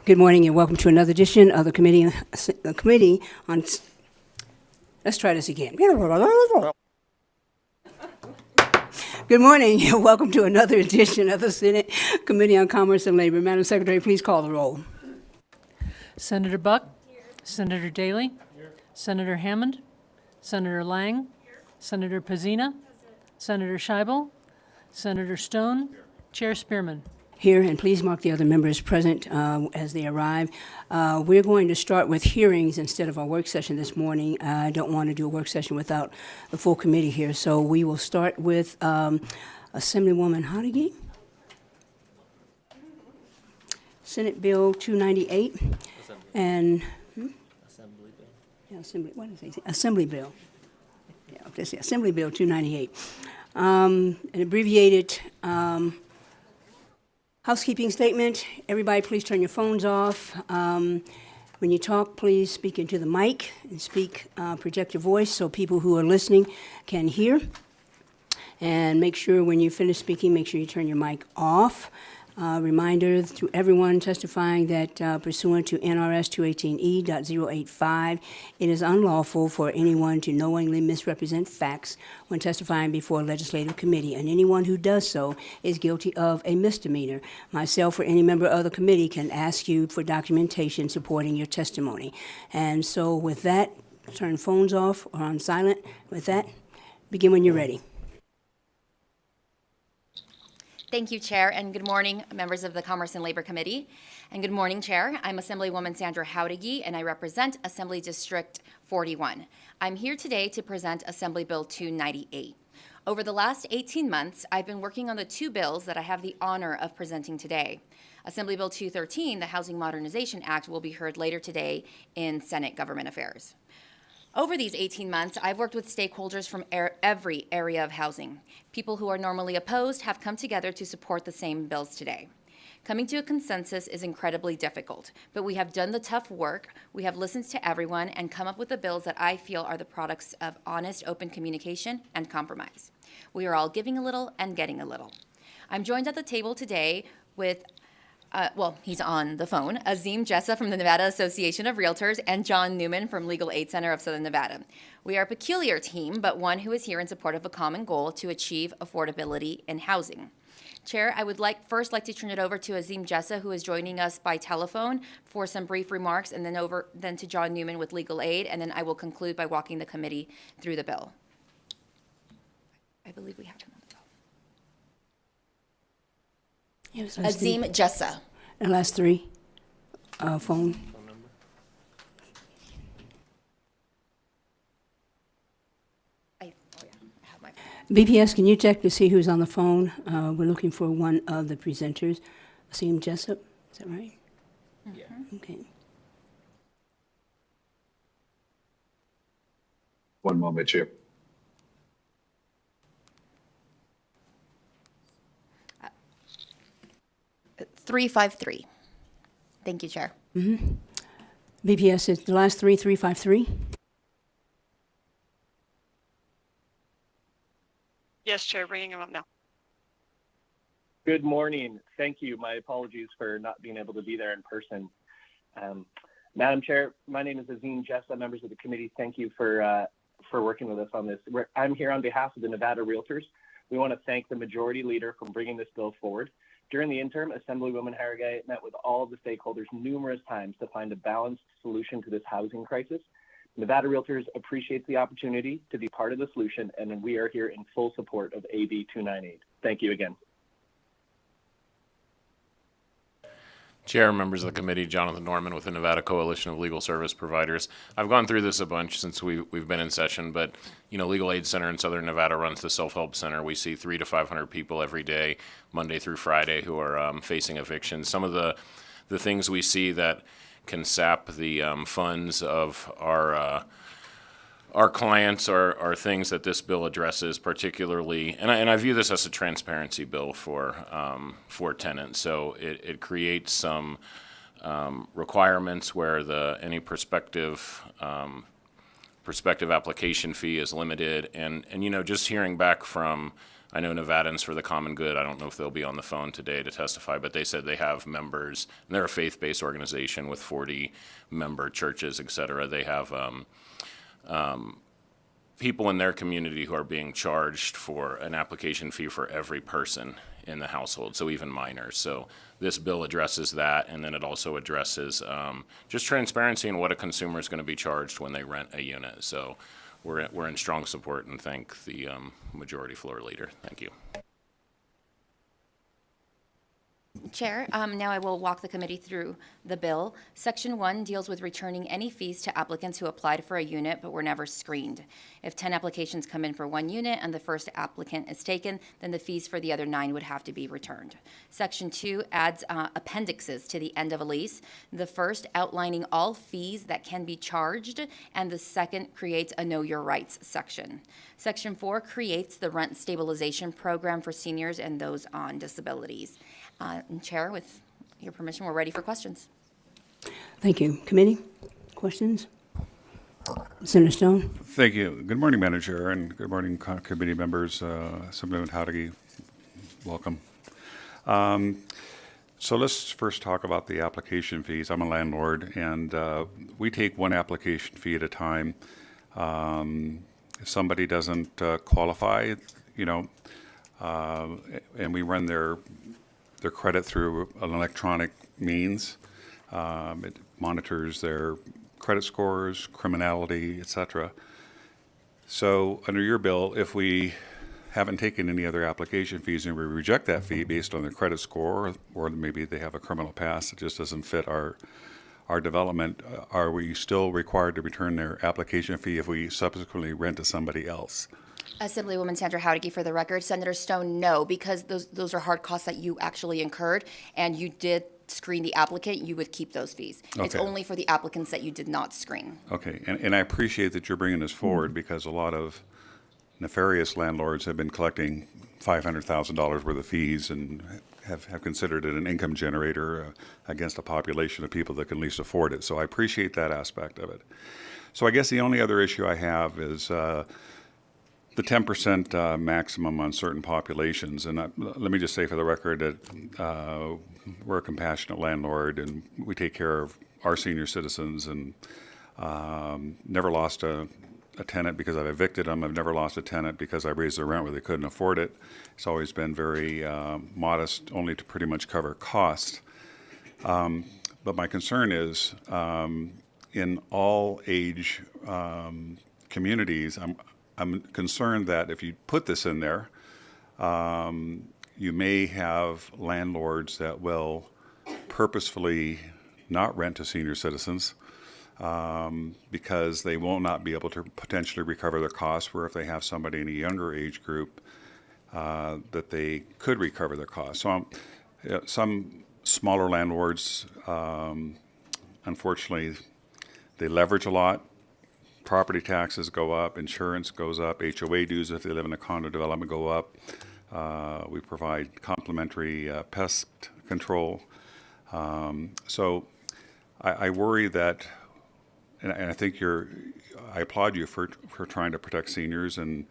Good morning and welcome to another edition of the committee on. Let's try this again. Good morning and welcome to another edition of the Senate Committee on Commerce and Labor. Madam Secretary, please call the roll. Senator Buck? Here. Senator Daley? Here. Senator Hammond? Senator Lang? Here. Senator Pazina? Senator Scheibel? Senator Stone? Here. Chair Spearman. Here, and please mark the other members present as they arrive. We're going to start with hearings instead of our work session this morning. I don't want to do a work session without the full committee here, so we will start with Assemblywoman Hodeggy. Senate Bill 298 and Assembly Bill. Yeah, Assembly Bill. Yeah, let's see, Assembly Bill 298. An abbreviated housekeeping statement. Everybody, please turn your phones off. When you talk, please speak into the mic and project your voice so people who are listening can hear. And make sure when you finish speaking, make sure you turn your mic off. Reminder to everyone testifying that pursuant to NRS 218E.085, it is unlawful for anyone to knowingly misrepresent facts when testifying before a legislative committee, and anyone who does so is guilty of a misdemeanor. Myself or any member of the committee can ask you for documentation supporting your testimony. And so with that, turn phones off or on silent. With that, begin when you're ready. Thank you, Chair, and good morning, members of the Commerce and Labor Committee. And good morning, Chair. I'm Assemblywoman Sandra Hodeggy, and I represent Assembly District 41. I'm here today to present Assembly Bill 298. Over the last 18 months, I've been working on the two bills that I have the honor of presenting today. Assembly Bill 213, the Housing Modernization Act, will be heard later today in Senate Government Affairs. Over these 18 months, I've worked with stakeholders from every area of housing. People who are normally opposed have come together to support the same bills today. Coming to a consensus is incredibly difficult, but we have done the tough work, we have listened to everyone, and come up with the bills that I feel are the products of honest, open communication and compromise. We are all giving a little and getting a little. I'm joined at the table today with he's on the phone, Azim Jessa from the Nevada Association of Realtors and John Newman from Legal Aid Center of Southern Nevada. We are a peculiar team, but one who is here in support of a common goal to achieve affordability in housing. Chair, I would first like to turn it over to Azim Jessa, who is joining us by telephone for some brief remarks, and then to John Newman with Legal Aid, and then I will conclude by walking the committee through the bill. I believe we have him on the phone. Yes, Azim Jessa. And last three, phone. Phone number? I have my phone. BPS, can you check to see who's on the phone? We're looking for one of the presenters. Asim Jessup, is that right? Yeah. Okay. One moment, Chair. Uh, 353. Thank you, Chair. BPS is the last 353. Yes, Chair, bringing him up now. Good morning. Thank you. My apologies for not being able to be there in person. Madam Chair, my name is Azim Jessa. Members of the committee, thank you for working with us on this. I'm here on behalf of the Nevada Realtors. We want to thank the majority leader for bringing this bill forward. During the interim, Assemblywoman Hodeggy met with all of the stakeholders numerous times to find a balanced solution to this housing crisis. Nevada Realtors appreciates the opportunity to be part of the solution, and we are here in full support of AB 298. Thank you again. Chair, members of the committee, Jonathan Norman with the Nevada Coalition of Legal Service Providers. I've gone through this a bunch since we've been in session, but Legal Aid Center in Southern Nevada runs the self-help center. We see 300 to 500 people every day, Monday through Friday, who are facing eviction. Some of the things we see that can sap the funds of our clients are things that this bill addresses particularly, and I view this as a transparency bill for tenants. So it creates some requirements where any prospective application fee is limited, and just hearing back from I know Nevadans for the Common Good, I don't know if they'll be on the phone today to testify, but they said they have members, and they're a faith-based organization with 40 member churches, et cetera. They have people in their community who are being charged for an application fee for every person in the household, so even minors. So this bill addresses that, and then it also addresses just transparency in what a consumer is going to be charged when they rent a unit. So we're in strong support, and thank the majority floor leader. Thank you. Chair, now I will walk the committee through the bill. Section 1 deals with returning any fees to applicants who applied for a unit but were never screened. If 10 applications come in for one unit and the first applicant is taken, then the fees for the other 9 would have to be returned. Section 2 adds appendixes to the end of a lease. The first outlining all fees that can be charged, and the second creates a Know Your Rights section. Section 4 creates the rent stabilization program for seniors and those on disabilities. And Chair, with your permission, we're ready for questions. Thank you. Committee, questions? Senator Stone? Thank you. Good morning, Madam Chair, and good morning, committee members. Assemblyman Howdigi, welcome. So let's first talk about the application fees. I'm a landlord, and we take one application fee at a time. If somebody doesn't qualify, and we run their credit through an electronic means. It monitors their credit scores, criminality, etc. So under your bill, if we haven't taken any other application fees and we reject that fee based on their credit score, or maybe they have a criminal past that just doesn't fit our development, are we still required to return their application fee if we subsequently rent to somebody else? Assemblywoman Sandra Howdigi, for the record. Senator Stone, no, because those are hard costs that you actually incurred, and you did screen the applicant, you would keep those fees. It's Okay. only for the applicants that you did not screen. Okay, and I appreciate that you're bringing this forward because a lot of nefarious landlords have been collecting $500,000 worth of fees and have considered it an income generator against a population of people that can least afford it. So I appreciate that aspect of it. So I guess the only other issue I have is the 10% maximum on certain populations. And let me just say for the record that we're a compassionate landlord and we take care of our senior citizens, and never lost a tenant because I've evicted them. I've never lost a tenant because I raised their rent where they couldn't afford it. It's always been very modest, only to pretty much cover costs. But my concern is in all age communities, I'm concerned that if you put this in there, you may have landlords that will purposefully not rent to senior citizens because they will not be able to potentially recover their costs, where if they have somebody in a younger age group, that they could recover their costs. So some smaller landlords, unfortunately, they leverage a lot. Property taxes go up, insurance goes up, HOA dues if they live in a condo development go up. We provide complimentary pest control. So I worry that, and I think I applaud you for trying to protect seniors and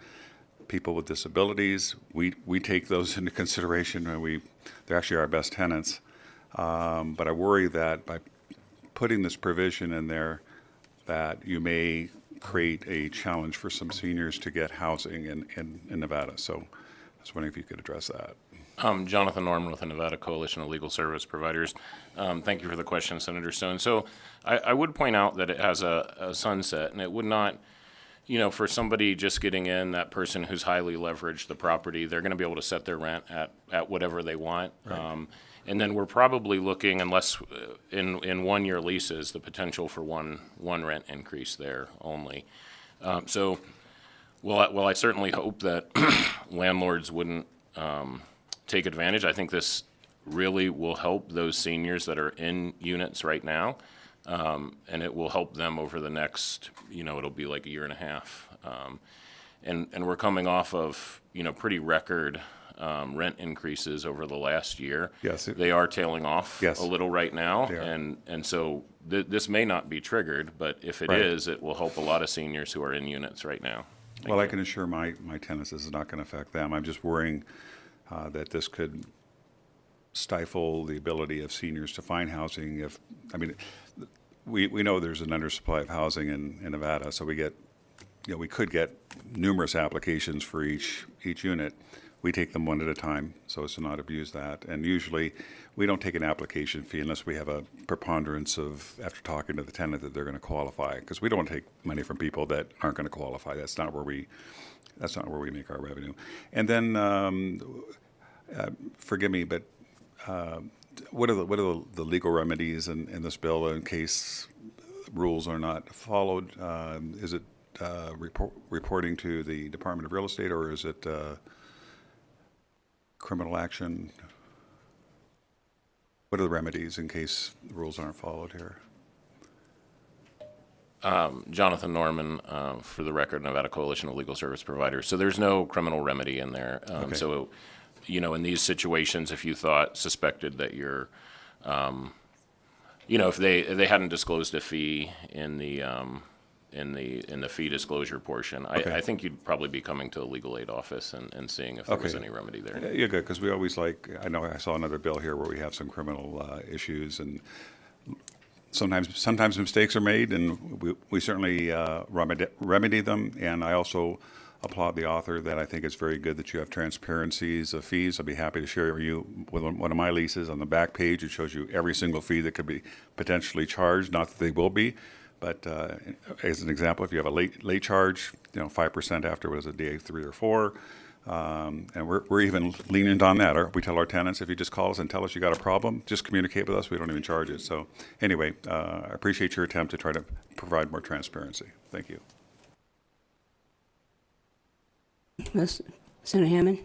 people with disabilities. We take those into consideration, and they're actually our best tenants. But I worry that by putting this provision in there, that you may create a challenge for some seniors to get housing in Nevada. So I was wondering if you could address that. Jonathan Norman with the Nevada Coalition of Legal Service Providers. Thank you for the question, Senator Stone. So I would point out that it has a sunset, and it would not, for somebody just getting in, that person who's highly leveraged the property, they're going to be able to set their rent at whatever they want. Right. And then we're probably looking, unless in 1-year leases, the potential for one rent increase there only. So I certainly hope that landlords wouldn't take advantage. I think this really will help those seniors that are in units right now, and it will help them over the next, it'll be like a year and a half. And we're coming off of, pretty record rent increases over the last year. Yes. They are tailing off Yes. a little right now, They are. and so this may not be triggered, but if it Right. is, it will help a lot of seniors who are in units right now. Well, I can assure my tenants this is not going to affect them. I'm just worrying that this could stifle the ability of seniors to find housing. We know there's an undersupply of housing in Nevada, so we could get numerous applications for each unit. We take them one at a time so as to not abuse that. And usually, we don't take an application fee unless we have a preponderance of, after talking to the tenant, that they're going to qualify. Because we don't want to take money from people that aren't going to qualify. That's not where we make our revenue. And then, forgive me, but what are the legal remedies in this bill in case rules are not followed? Is it reporting to the Department of Real Estate, or is it criminal action? What are the remedies in case the rules aren't followed here? Jonathan Norman, for the record, Nevada Coalition of Legal Service Providers. So there's no criminal remedy in there. Okay. So, in these situations, if you suspected that you're, if they hadn't disclosed a fee in the fee disclosure portion, Okay. I think you'd probably be coming to the legal aid office and seeing if there was any remedy there. Yeah, you're good, because we always I know I saw another bill here where we have some criminal issues, and sometimes mistakes are made, and we certainly remedy them. And I also applaud the author that I think it's very good that you have transparencies of fees. I'd be happy to share you with one of my leases. On the back page, it shows you every single fee that could be potentially charged, not that they will be. But as an example, if you have a late charge, 5% after was a day 3 or 4, and we're even lenient on that. We tell our tenants, if you just call us and tell us you got a problem, just communicate with us. We don't even charge it. So anyway, I appreciate your attempt to try to provide more transparency. Thank you. Yes, Senator Hammond?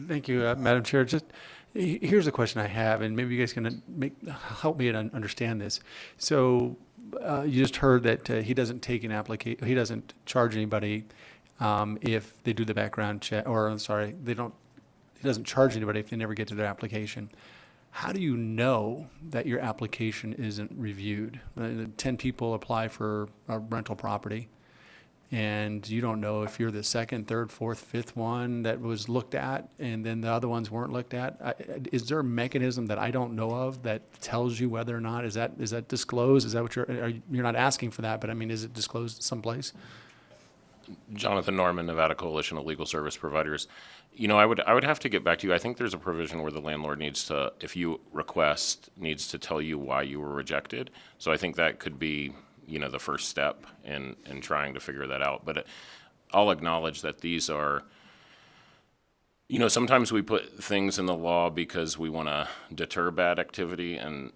Thank you, Madam Chair. Just here's a question I have, and maybe you guys can help me understand this. So you just heard that he doesn't take an application. He doesn't charge anybody if they do the background check, or I'm sorry, they don't. He doesn't charge anybody if they never get to their application. How do you know that your application isn't reviewed? 10 people apply for a rental property, and you don't know if you're the second, third, fourth, fifth one that was looked at, and then the other ones weren't looked at. Is there a mechanism that I don't know of that tells you whether or not is that disclosed? Is that what you're not asking for that? But I mean, is it disclosed someplace? Jonathan Norman, Nevada Coalition of Legal Service Providers. I would have to get back to you. I think there's a provision where the landlord needs to, if you request, needs to tell you why you were rejected. So I think that could be the first step in trying to figure that out. But I'll acknowledge that these are, sometimes we put things in the law because we want to deter bad activity, and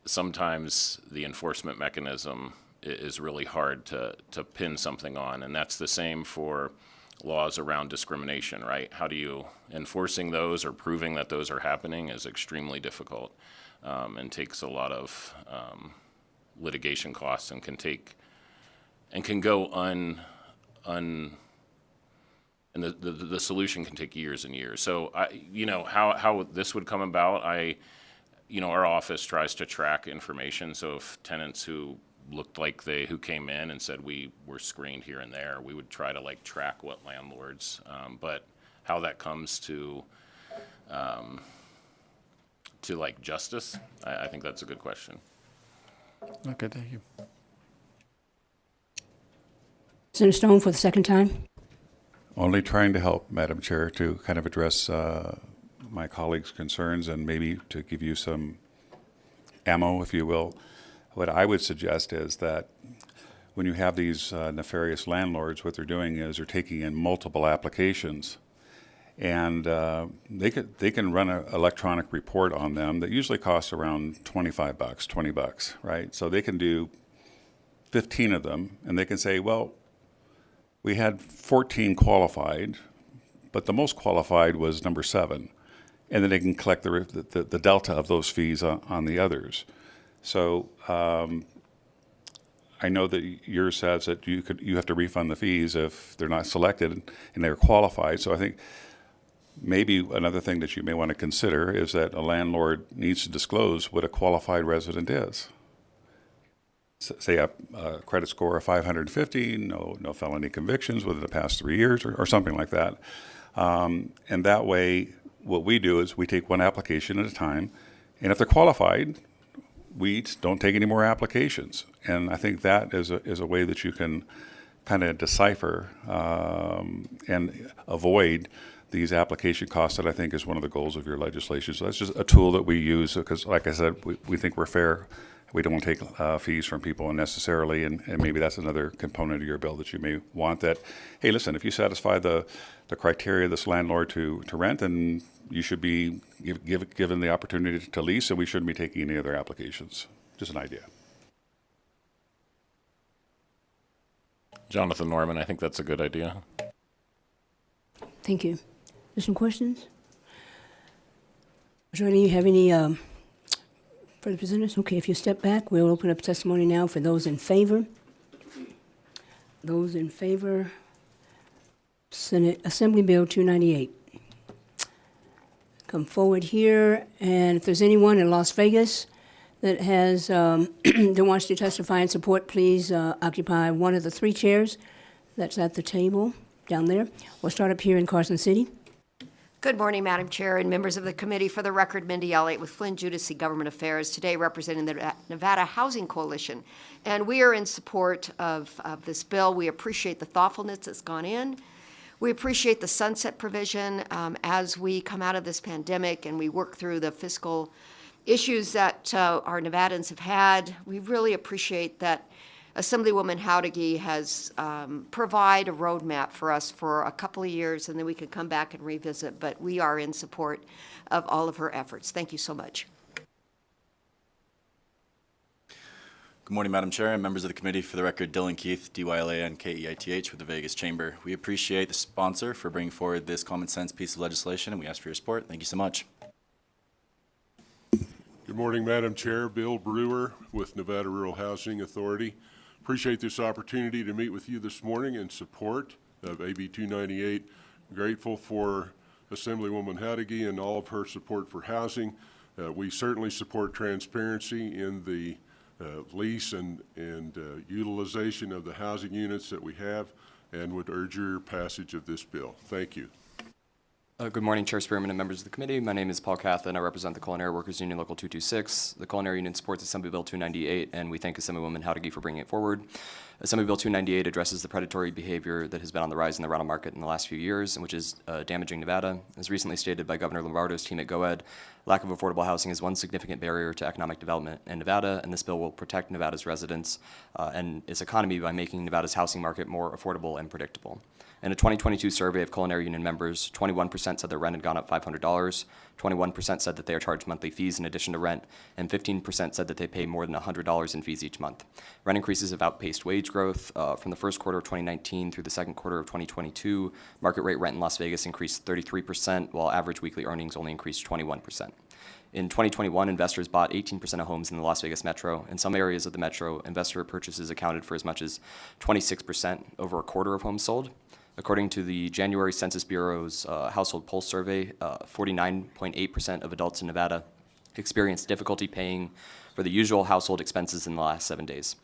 sometimes the enforcement mechanism is really hard to pin something on. And that's the same for laws around discrimination, right? How do you, enforcing those or proving that those are happening is extremely difficult, and takes a lot of litigation costs, and can go and the solution can take years and years. So how this would come about, our office tries to track information. So if tenants who looked like who came in and said we were screened here and there, we would try to track what landlords, but how that comes to justice, I think that's a good question. Okay, thank you. Senator Stone for the second time. Only trying to help, Madam Chair, to kind of address my colleagues' concerns and maybe to give you some ammo, if you will. What I would suggest is that when you have these nefarious landlords, what they're doing is they're taking in multiple applications, and they can run an electronic report on them that usually costs around $25, $20, right? So they can do 15 of them, and they can say, well, we had 14 qualified, but the most qualified was number 7, and then they can collect the delta of those fees on the others. So I know that yours says that you have to refund the fees if they're not selected and they're qualified. So I think maybe another thing that you may want to consider is that a landlord needs to disclose what a qualified resident is. say a credit score of 550, no felony convictions within the past 3 years, or something like that. And that way, what we do is we take one application at a time, and if they're qualified, we don't take any more applications. And I think that is a way that you can kind of decipher and avoid these application costs that I think is one of the goals of your legislation. So that's just a tool that we use because, like I said, we think we're fair. We don't want to take fees from people unnecessarily, and maybe that's another component of your bill that you may want that, hey, listen, if you satisfy the criteria of this landlord to rent, then you should be given the opportunity to lease, and we shouldn't be taking any other applications. Just an idea. Jonathan Norman, I think that's a good idea. Thank you. There's some questions? Attorney, you have any further presenters? Okay, if you step back, we'll open up testimony now for those in favor. Those in favor, Senate Assembly Bill 298. Come forward here, and if there's anyone in Las Vegas that has that wants to testify in support, please occupy one of the 3 chairs that's at the table down there. We'll start up here in Carson City. Good morning, Madam Chair and members of the committee. For the record, Mindy Elliott with Flynn Judici Government Affairs, today representing the Nevada Housing Coalition. And we are in support of this bill. We appreciate the thoughtfulness that's gone in. We appreciate the sunset provision as we come out of this pandemic and we work through the fiscal issues that our Nevadans have had. We really appreciate that Assemblywoman Howdigi has provide a roadmap for us for a couple of years, and then we could come back and revisit. But we are in support of all of her efforts. Thank you so much. Good morning, Madam Chair and members of the committee. For the record, Dylan Keith, DYLAN-KEITH with the Vegas Chamber. We appreciate the sponsor for bringing forward this common sense piece of legislation, and we ask for your support. Thank you so much. Good morning, Madam Chair. Bill Brewer with Nevada Rural Housing Authority. Appreciate this opportunity to meet with you this morning in support of AB 298. Grateful for Assemblywoman Howdigi and all of her support for housing. We certainly support transparency in the lease and utilization of the housing units that we have, and would urge your passage of this bill. Thank you. Good morning, Chair Spearman and members of the committee. My name is Paul Cath, and I represent the Culinary Workers Union Local 226. The Culinary Union supports Assembly Bill 298, and we thank Assemblywoman Howdigi for bringing it forward. Assembly Bill 298 addresses the predatory behavior that has been on the rise in the rental market in the last few years, and which is damaging Nevada. As recently stated by Governor Lombardo's team at GOED, lack of affordable housing is one significant barrier to economic development in Nevada, and this bill will protect Nevada's residents and its economy by making Nevada's housing market more affordable and predictable. In a 2022 survey of Culinary Union members, 21% said their rent had gone up $500, 21% said that they are charged monthly fees in addition to rent, and 15% said that they pay more than $100 in fees each month. Rent increases have outpaced wage growth. From the first quarter of 2019 through the second quarter of 2022, market rate rent in Las Vegas increased 33%, while average weekly earnings only increased 21%. In 2021, investors bought 18% of homes in the Las Vegas metro. In some areas of the metro, investor purchases accounted for as much as 26%, over a quarter of homes sold. According to the January Census Bureau's Household Pulse Survey, 49.8% of adults in Nevada experienced difficulty paying for the usual household expenses in the last 7 days.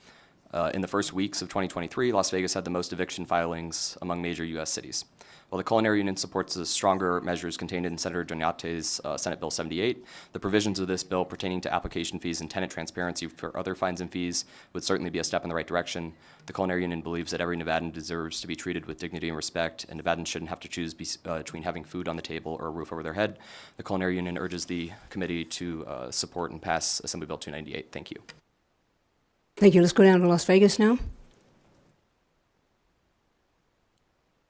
In the first weeks of 2023, Las Vegas had the most eviction filings among major U.S. cities. While the Culinary Union supports the stronger measures contained in Senator Donate's Senate Bill 78, the provisions of this bill pertaining to application fees and tenant transparency for other fines and fees would certainly be a step in the right direction. The Culinary Union believes that every Nevadan deserves to be treated with dignity and respect, and Nevadans shouldn't have to choose between having food on the table or a roof over their head. The Culinary Union urges the committee to support and pass Assembly Bill 298. Thank you. Thank you. Let's go down to Las Vegas now.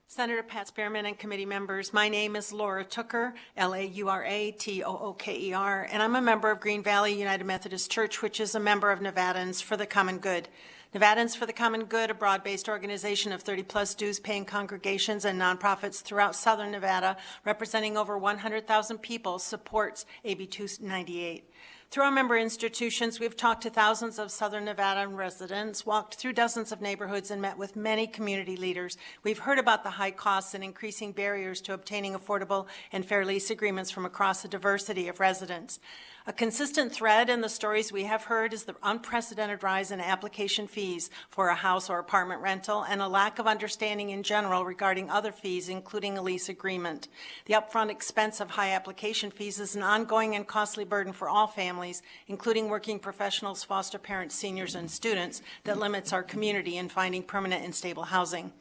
Senator Pat Spearman and committee members, my name is Laura Tooker, Lauratooker, and I'm a member of Green Valley United Methodist Church, which is a member of Nevadans for the Common Good. Nevadans for the Common Good, a broad-based organization of 30-plus dues-paying congregations and nonprofits throughout southern Nevada, representing over 100,000 people, supports AB 298. Through our member institutions, we've talked to thousands of Southern Nevada residents, walked through dozens of neighborhoods, and met with many community leaders. We've heard about the high costs and increasing barriers to obtaining affordable and fair lease agreements from across a diversity of residents. A consistent thread in the stories we have heard is the unprecedented rise in application fees for a house or apartment rental and a lack of understanding in general regarding other fees, including a lease agreement. The upfront expense of high application fees is an ongoing and costly burden for all families, including working professionals, foster parents, seniors, and students, that limits our community in finding permanent and stable housing.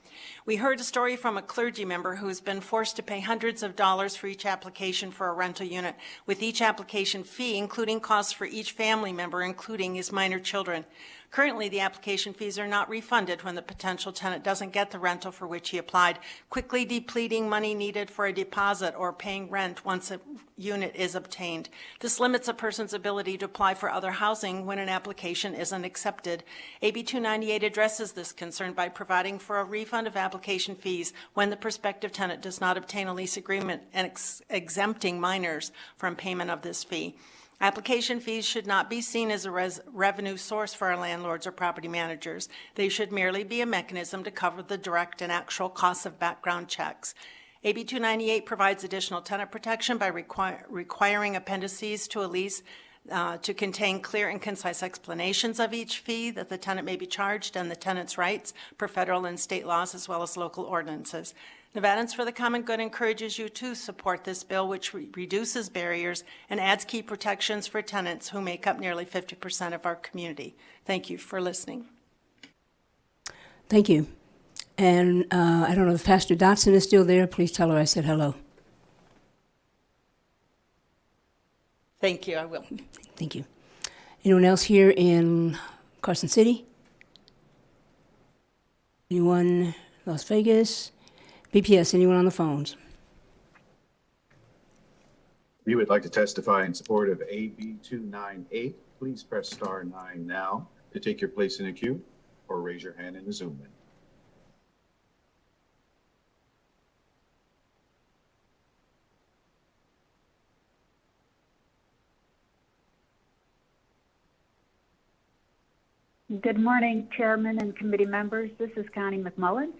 We heard a story from a clergy member who has been forced to pay hundreds of dollars for each application for a rental unit, with each application fee including costs for each family member, including his minor children. Currently, the application fees are not refunded when the potential tenant doesn't get the rental for which he applied, quickly depleting money needed for a deposit or paying rent once a unit is obtained. This limits a person's ability to apply for other housing when an application isn't accepted. AB 298 addresses this concern by providing for a refund of application fees when the prospective tenant does not obtain a lease agreement and exempting minors from payment of this fee. Application fees should not be seen as a revenue source for our landlords or property managers. They should merely be a mechanism to cover the direct and actual costs of background checks. AB 298 provides additional tenant protection by requiring appendices to a lease to contain clear and concise explanations of each fee that the tenant may be charged and the tenant's rights per federal and state laws as well as local ordinances. Nevadans for the Common Good encourages you to support this bill, which reduces barriers and adds key protections for tenants who make up nearly 50% of our community. Thank you for listening. Thank you. And I don't know if Pastor Dotson is still there. Please tell her I said hello. Thank you, I will. Thank you. Anyone else here in Carson City? Anyone Las Vegas? BPS, anyone on the phones? If you would like to testify in support of AB 298, please press star 9 now to take your place in the queue or raise your hand in the Zoom window. Good morning, Chairman and committee members. This is Connie McMullen.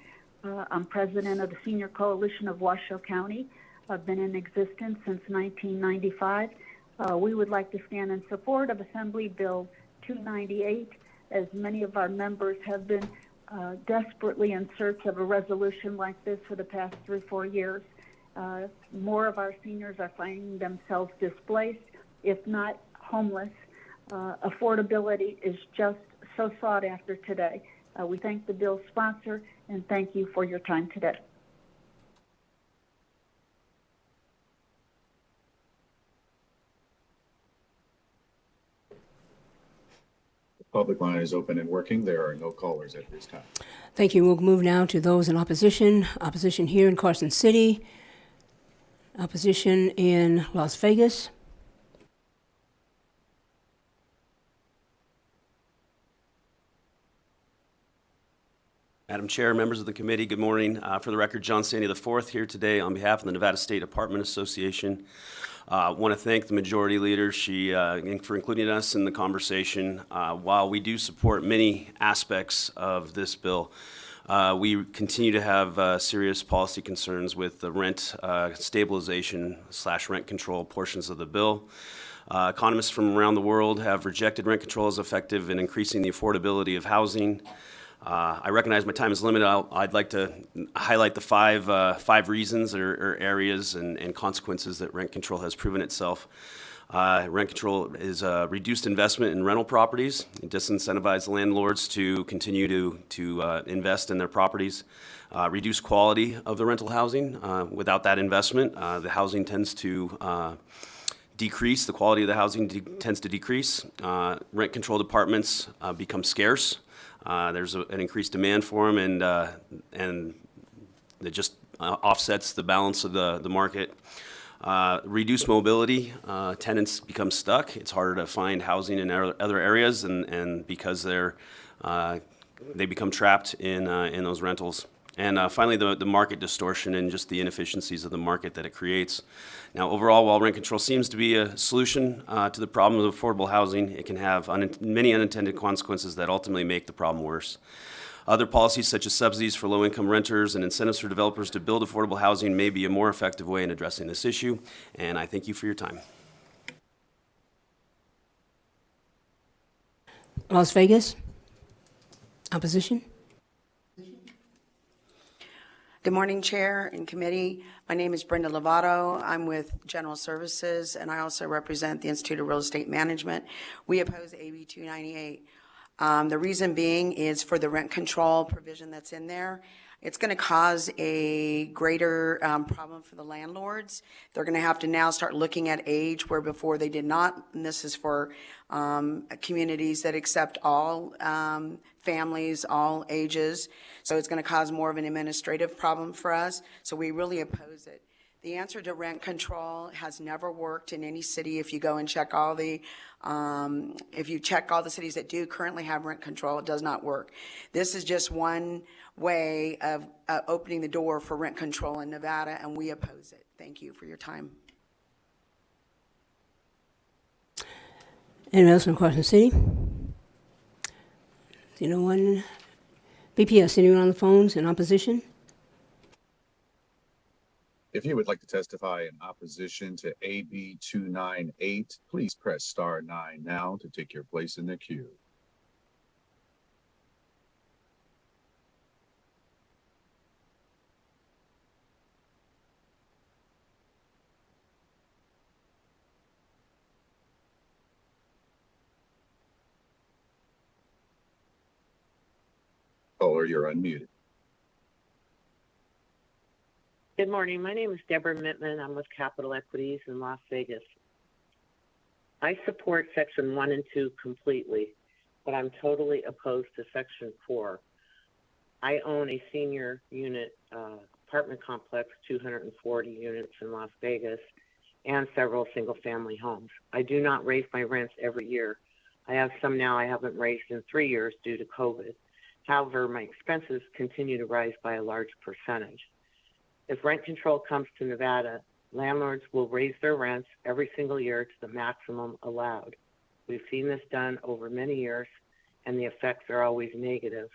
I'm president of the Senior Coalition of Washoe County. I've been in existence since 1995. We would like to stand in support of Assembly Bill 298, as many of our members have been desperately in search of a resolution like this for the past 3 or 4 years. More of our seniors are finding themselves displaced, if not homeless. Affordability is just so sought after today. We thank the bill's sponsor and thank you for your time today. The public line is open and working. There are no callers at this time. Thank you. We'll move now to those in opposition. Opposition here in Carson City. Opposition in Las Vegas. Madam Chair, members of the committee, good morning. For the record, John Sandy IV here today on behalf of the Nevada State Apartment Association. I want to thank the majority leader for including us in the conversation. While we do support many aspects of this bill, we continue to have serious policy concerns with the rent stabilization / rent control portions of the bill. Economists from around the world have rejected rent control as effective in increasing the affordability of housing. I recognize my time is limited. I'd like to highlight the five reasons or areas and consequences that rent control has proven itself. Rent control is reduced investment in rental properties. It disincentivizes landlords to continue to invest in their properties. Reduce quality of the rental housing. Without that investment, the housing tends to decrease. The quality of the housing tends to decrease. Rent-controlled apartments become scarce. There's an increased demand for them, and it just offsets the balance of the market. Reduced mobility, tenants become stuck. It's harder to find housing in other areas, and because they become trapped in those rentals. And finally, the market distortion and just the inefficiencies of the market that it creates. Now, overall, while rent control seems to be a solution to the problem of affordable housing, it can have many unintended consequences that ultimately make the problem worse. Other policies, such as subsidies for low-income renters and incentives for developers to build affordable housing, may be a more effective way in addressing this issue, and I thank you for your time. Las Vegas? Opposition? Good morning, Chair and Committee. My name is Brenda Lovato. I'm with General Services, and I also represent the Institute of Real Estate Management. We oppose AB 298. The reason being is for the rent control provision that's in there. It's going to cause a greater problem for the landlords. They're going to have to now start looking at age where before they did not. And this is for communities that accept all families, all ages. So it's going to cause more of an administrative problem for us. So we really oppose it. The answer to rent control has never worked in any city. If you go and check all the, if you check all the cities that do currently have rent control, it does not work. This is just one way of opening the door for rent control in Nevada, and we oppose it. Thank you for your time. Anyone else from Carson City? See no one? BPS, anyone on the phones in opposition? If you would like to testify in opposition to AB 298, please press star 9 now to take your place in the queue. Caller, you're unmuted. Good morning. My name is Deborah Mittman. I'm with Capital Equities in Las Vegas. I support Section 1 and 2 completely, but I'm totally opposed to Section 4. I own a senior unit apartment complex, 240 units in Las Vegas, and several single-family homes. I do not raise my rents every year. I have some now I haven't raised in 3 years due to COVID. However, my expenses continue to rise by a large percentage. If rent control comes to Nevada, landlords will raise their rents every single year to the maximum allowed. We've seen this done over many years, and the effects are always negative,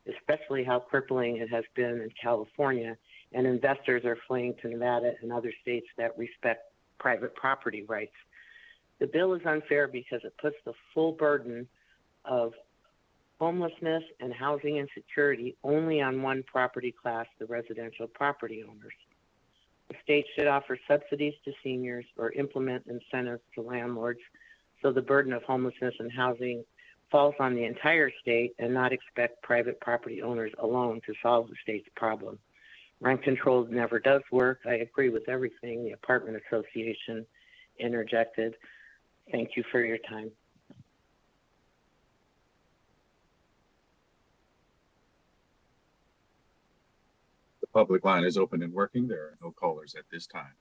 especially how crippling it has been in California, and investors are fleeing to Nevada and other states that respect private property rights. The bill is unfair because it puts the full burden of homelessness and housing insecurity only on one property class, the residential property owners. The state should offer subsidies to seniors or implement incentives to landlords so the burden of homelessness and housing falls on the entire state and not expect private property owners alone to solve the state's problem. Rent control never does work. I agree with everything the Apartment Association interjected. Thank you for your time. Public line is open and working. There are no callers at this time.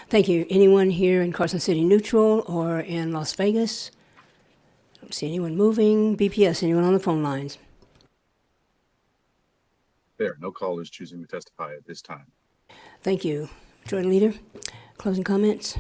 Thank you. Anyone here in Carson City Neutral or in Las Vegas? Don't see anyone moving. BPS, anyone on the phone lines? There are no callers choosing to testify at this time. Thank you. Majority Leader, closing comments?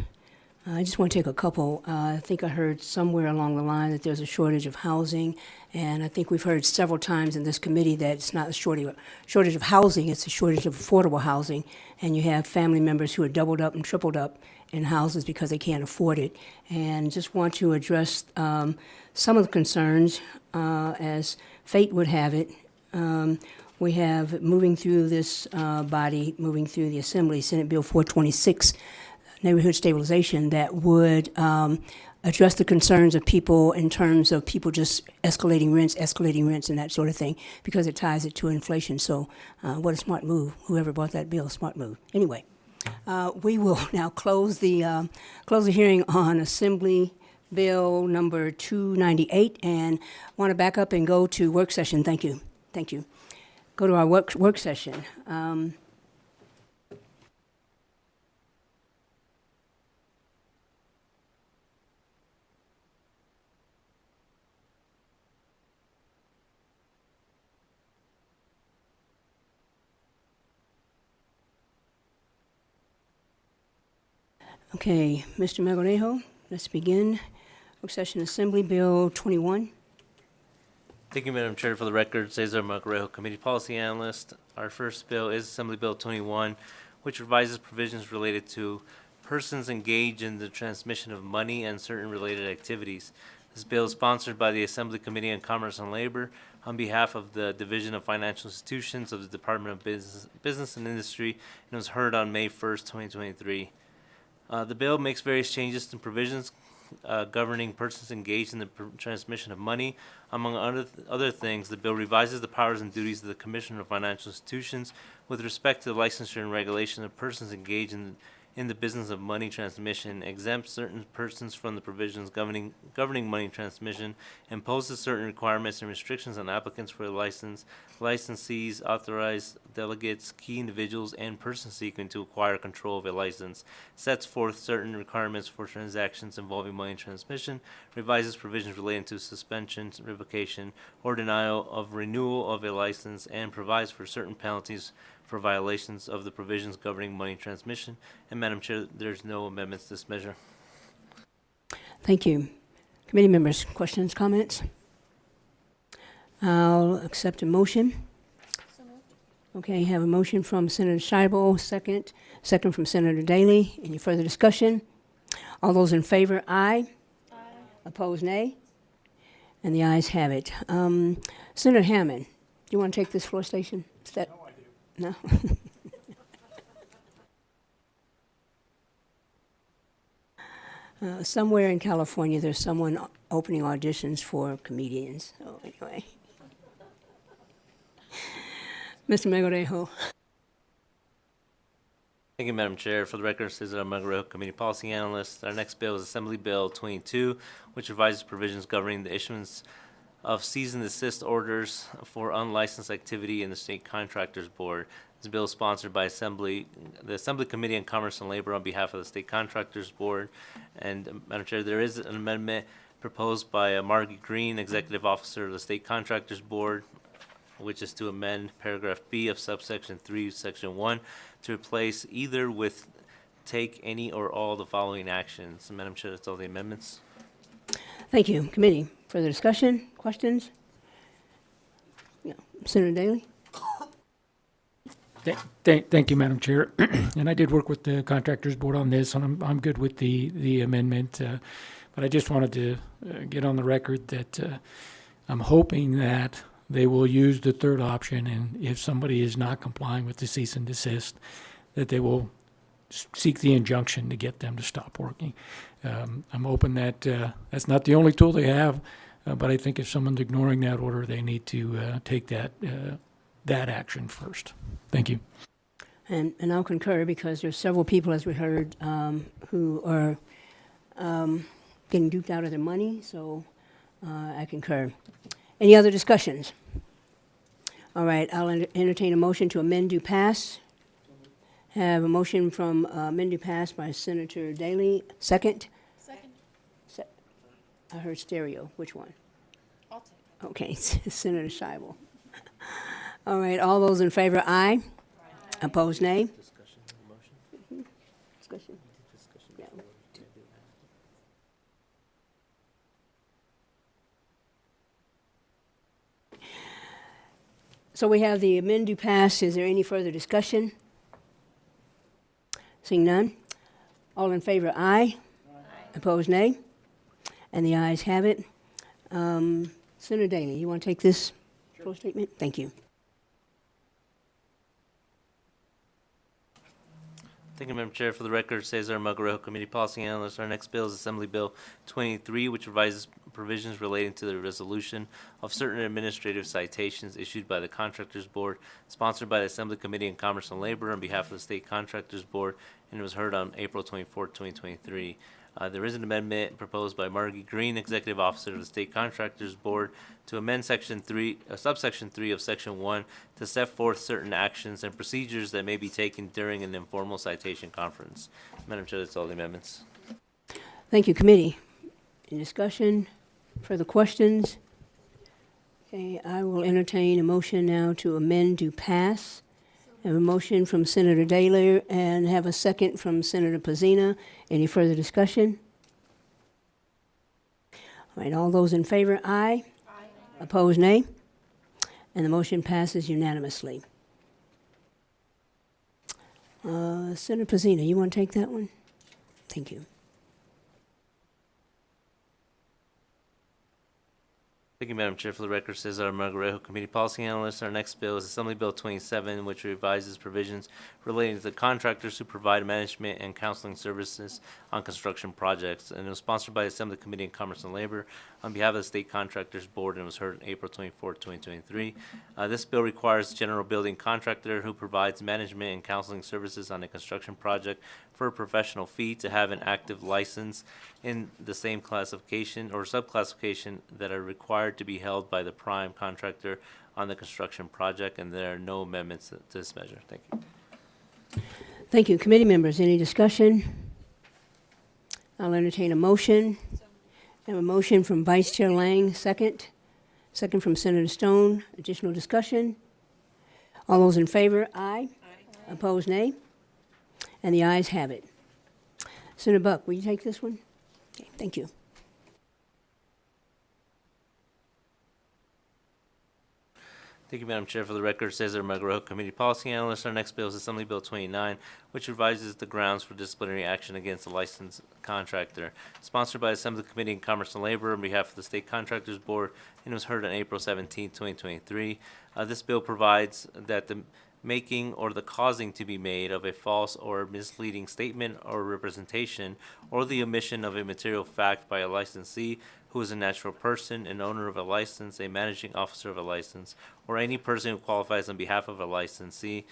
I just want to take a couple. I think I heard somewhere along the line that there's a shortage of housing, and I think we've heard several times in this committee that it's not a shortage of housing, it's a shortage of affordable housing, and you have family members who are doubled up and tripled up in houses because they can't afford it. And just want to address some of the concerns as fate would have it. We have moving through this body, moving through the Assembly, Senate Bill 426, neighborhood stabilization, that would address the concerns of people in terms of people just escalating rents and that sort of thing, because it ties it to inflation. So what a smart move. Whoever bought that bill, smart move. Anyway, we will now close the hearing on Assembly Bill number 298, and want to back up and go to work session. Thank you. Thank you. Go to our work session. Okay, Mr. Magonejo, let's begin. Work session Assembly Bill 21. Thank you, Madam Chair. For the record, Cesar Macarejo, Committee Policy Analyst. Our first bill is Assembly Bill 21, which revises provisions related to persons engaged in the transmission of money and certain related activities. This bill is sponsored by the Assembly Committee on Commerce and Labor on behalf of the Division of Financial Institutions of the Department of Business and Industry, and was heard on May 1st, 2023. The bill makes various changes to provisions governing persons engaged in the transmission of money. Among other things, the bill revises the powers and duties of the Commissioner of Financial Institutions with respect to the licensure and regulation of persons engaged in the business of money transmission, exempts certain persons from the provisions governing money transmission, imposes certain requirements and restrictions on applicants for a license, licensees, authorized delegates, key individuals, and persons seeking to acquire control of a license, sets forth certain requirements for transactions involving money transmission, revises provisions relating to suspension, revocation, or denial of renewal of a license, and provides for certain penalties for violations of the provisions governing money transmission. And Madam Chair, there's no amendments to this measure. Thank you. Committee members, questions, comments? I'll accept a motion. Okay, have a motion from Senator Scheibel, second from Senator Daly. Any further discussion? All those in favor, aye. Aye. Opposed, nay. And the ayes have it. Senator Hammond, do you want to take this floor station? No? Somewhere in California, there's someone opening auditions for comedians. So anyway. Mr. Megorejo. Thank you, Madam Chair. For the record, Cesar Magarejo, Committee Policy Analyst. Our next bill is Assembly Bill 22, which revises provisions governing the issuance of cease and desist orders for unlicensed activity in the State Contractors Board. This bill is sponsored by the Assembly Committee on Commerce and Labor on behalf of the State Contractors Board. And Madam Chair, there is an amendment proposed by Margie Green, Executive Officer of the State Contractors Board, which is to amend paragraph B of subsection 3, section 1, to replace either with take any or all the following actions. Madam Chair, that's all the amendments. Thank you. Committee, further discussion, questions? No. Senator Daly? Thank you, Madam Chair. And I did work with the Contractors Board on this, and I'm good with the amendment. But I just wanted to get on the record that I'm hoping that they will use the third option, and if somebody is not complying with the cease and desist, that they will seek the injunction to get them to stop working. I'm hoping that that's not the only tool they have, but I think if someone's ignoring that order, they need to take that action first. Thank you. And I'll concur because there's several people, as we heard, who are getting duped out of their money, so I concur. Any other discussions? All right, I'll entertain a motion to amend due pass. Have a motion from amend due pass by Senator Daly. Second? Second. I heard stereo. Which one? I'll take it. Okay, Senator Scheibel. All right, all those in favor, aye. Opposed, nay. Discussion on the motion? Discussion. Yeah. So we have the amend due pass. Is there any further discussion? Seeing none. All in favor, aye. Opposed, nay. And the ayes have it. Senator Daly, you want to take this floor statement? Thank you. Thank you, Madam Chair. For the record, Cesar Magarejo, Committee Policy Analyst. Our next bill is Assembly Bill 23, which revises provisions relating to the resolution of certain administrative citations issued by the Contractors Board, sponsored by the Assembly Committee on Commerce and Labor on behalf of the State Contractors Board, and it was heard on April 24, 2023. There is an amendment proposed by Margie Green, Executive Officer of the State Contractors Board, to amend subsection 3 of section 1 to set forth certain actions and procedures that may be taken during an informal citation conference. Madam Chair, that's all the amendments. Thank you, committee. Any discussion? Further questions? Okay, I will entertain a motion now to amend to pass. I have a motion from Senator Daly and have a second from Senator Pazina. Any further discussion? All right, all those in favor, aye. Aye. Opposed, nay. And the motion passes unanimously. Senator Pazina, you want to take that one? Thank you. Thank you, Madam Chair. For the record, Cesar Margarejo, Committee Policy Analyst. Our next bill is Assembly Bill 27, which revises provisions relating to the contractors who provide management and counseling services on construction projects. And it was sponsored by the Assembly Committee on Commerce and Labor on behalf of the State Contractors Board and was heard on April 24, 2023. This bill requires general building contractor who provides management and counseling services on a construction project for a professional fee to have an active license in the same classification or subclassification that are required to be held by the prime contractor on the construction project, and there are no amendments to this measure. Thank you. Thank you. Committee members, any discussion? I'll entertain a motion. I have a motion from Vice Chair Lang, second. Second from Senator Stone. Additional discussion? All those in favor, aye. Opposed, nay. And the ayes have it. Senator Buck, will you take this one? Okay, thank you. Thank you, Madam Chair. For the record, Cesar Margarejo, Committee Policy Analyst. Our next bill is Assembly Bill 29, which revises the grounds for disciplinary action against a licensed contractor. Sponsored by the Assembly Committee on Commerce and Labor on behalf of the State Contractors Board, and was heard on April 17, 2023. This bill provides that the making or the causing to be made of a false or misleading statement or representation, or the omission of a material fact by a licensee who is a natural person, an owner of a license, a managing officer of a license, or any person who qualifies on behalf of a licensee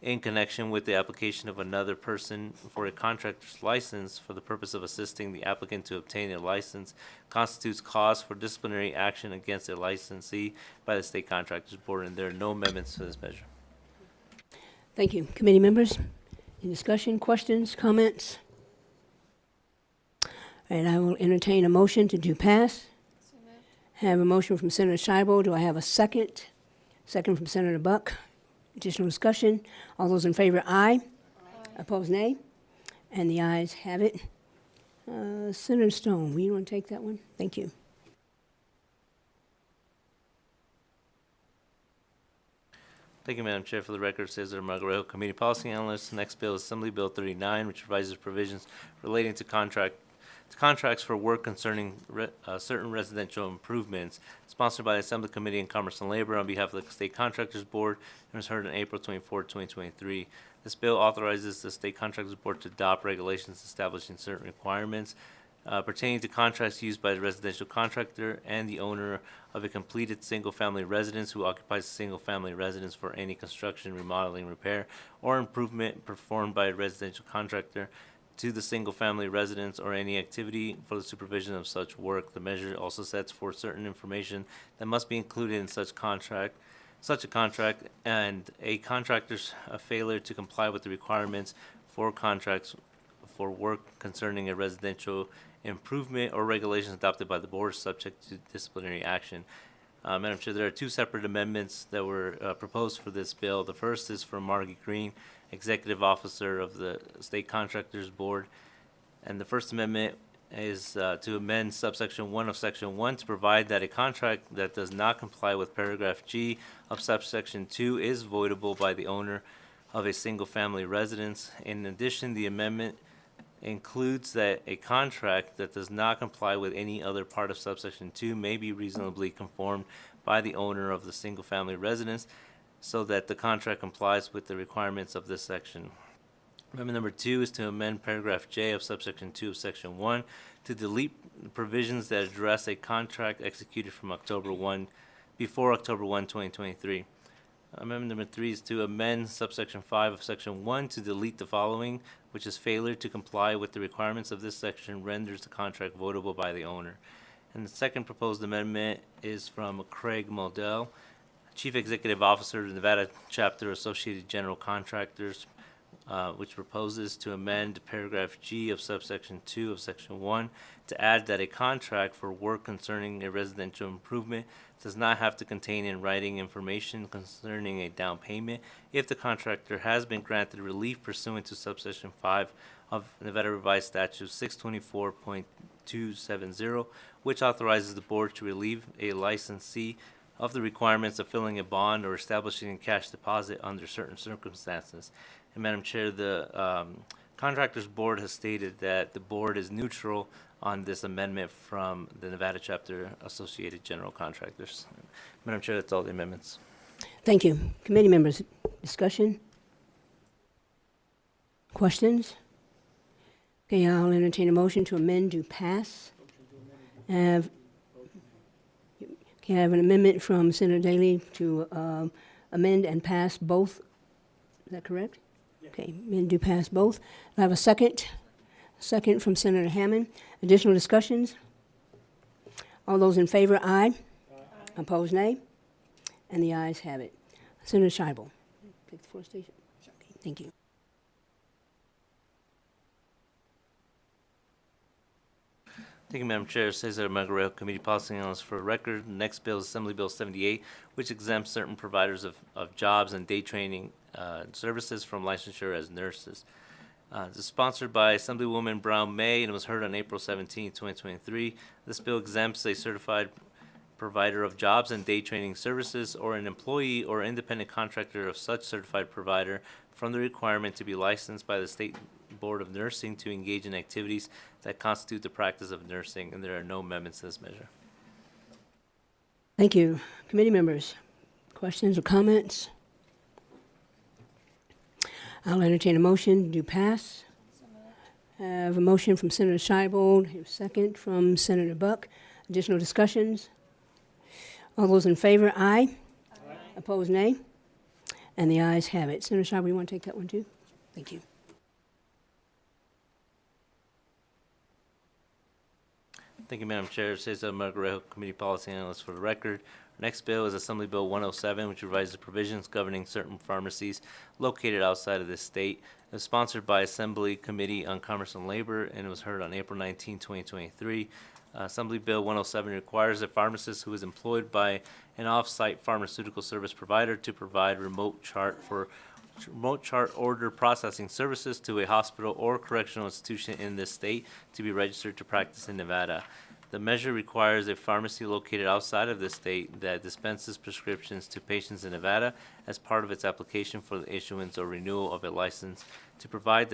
in connection with the application of another person for a contractor's license for the purpose of assisting the applicant to obtain a license, constitutes cause for disciplinary action against a licensee by the State Contractors Board, and there are no amendments to this measure. Thank you. Committee members, any discussion, questions, comments? All right, I will entertain a motion to do pass. Have a motion from Senator Scheibel. Do I have a second? Second from Senator Buck. Additional discussion? All those in favor, aye. Opposed, nay. And the ayes have it. Senator Stone, will you want to take that one? Thank you. Thank you, Madam Chair. For the record, Cesar Margarejo, Committee Policy Analyst. The next bill is Assembly Bill 39, which revises provisions relating to contracts for work concerning certain residential improvements. Sponsored by the Assembly Committee on Commerce and Labor on behalf of the State Contractors Board and was heard on April 24, 2023. This bill authorizes the State Contractors Board to adopt regulations establishing certain requirements pertaining to contracts used by the residential contractor and the owner of a completed single-family residence who occupies a single-family residence for any construction, remodeling, repair, or improvement performed by a residential contractor to the single-family residence or any activity for the supervision of such work. The measure also sets forth certain information that must be included in such a contract, and a contractor's failure to comply with the requirements for contracts for work concerning a residential improvement or regulations adopted by the board subject to disciplinary action. Madam Chair, there are two separate amendments that were proposed for this bill. The first is from Margie Green, Executive Officer of the State Contractors Board. And the first amendment is to amend subsection 1 of section 1 to provide that a contract that does not comply with paragraph G of subsection 2 is voidable by the owner of a single-family residence. In addition, the amendment includes that a contract that does not comply with any other part of subsection 2 may be reasonably conformed by the owner of the single-family residence so that the contract complies with the requirements of this section. Amendment number 2 is to amend paragraph J of subsection 2 of section 1 to delete provisions that address a contract executed from before October 1, 2023. Amendment number 3 is to amend subsection 5 of section 1 to delete the following, which is failure to comply with the requirements of this section renders the contract votable by the owner. And the second proposed amendment is from Craig Moldell, Chief Executive Officer of the Nevada Chapter Associated General Contractors, which proposes to amend paragraph G of subsection 2 of section 1 to add that a contract for work concerning a residential improvement does not have to contain in writing information concerning a down payment if the contractor has been granted relief pursuant to subsection 5 of Nevada Revised Statute 624.270, which authorizes the board to relieve a licensee of the requirements of filling a bond or establishing a cash deposit under certain circumstances. And Madam Chair, the Contractors Board has stated that the board is neutral on this amendment from the Nevada Chapter Associated General Contractors. Madam Chair, that's all the amendments. Thank you. Committee members, discussion? Questions? Okay, I'll entertain a motion to amend to pass. Can I have an amendment from Senator Daly to amend and pass both? Is that correct? Okay, amend to pass both. I have a second. Second from Senator Hammond. Additional discussions? All those in favor, aye. Opposed, nay. And the ayes have it. Senator Scheibel. Take the floor, station. Okay, thank you. Thank you, Madam Chair. Cesar Margareo, Committee Policy Analyst for the record. The next bill is Assembly Bill 78, which exempts certain providers of jobs and day training services from licensure as nurses. This is sponsored by Assemblywoman Brown May and was heard on April 17, 2023. This bill exempts a certified provider of jobs and day training services or an employee or independent contractor of such certified provider from the requirement to be licensed by the State Board of Nursing to engage in activities that constitute the practice of nursing, and there are no amendments to this measure. Thank you. Committee members, questions or comments? I'll entertain a motion to pass. I have a motion from Senator Scheibel, a second from Senator Buck. Additional discussions? All those in favor, aye. Opposed, nay. And the ayes have it. Senator Scheibel, you want to take that one too? Thank you. Thank you, Madam Chair. Cesar Margareo, Committee Policy Analyst for the record. Our next bill is Assembly Bill 107, which revises provisions governing certain pharmacies located outside of this state. It was sponsored by Assembly Committee on Commerce and Labor, and it was heard on April 19, 2023. Assembly Bill 107 requires a pharmacist who is employed by an off-site pharmaceutical service provider to provide remote chart order processing services to a hospital or correctional institution in this state to be registered to practice in Nevada. The measure requires a pharmacy located outside of the state that dispenses prescriptions to patients in Nevada as part of its application for the issuance or renewal of a license to provide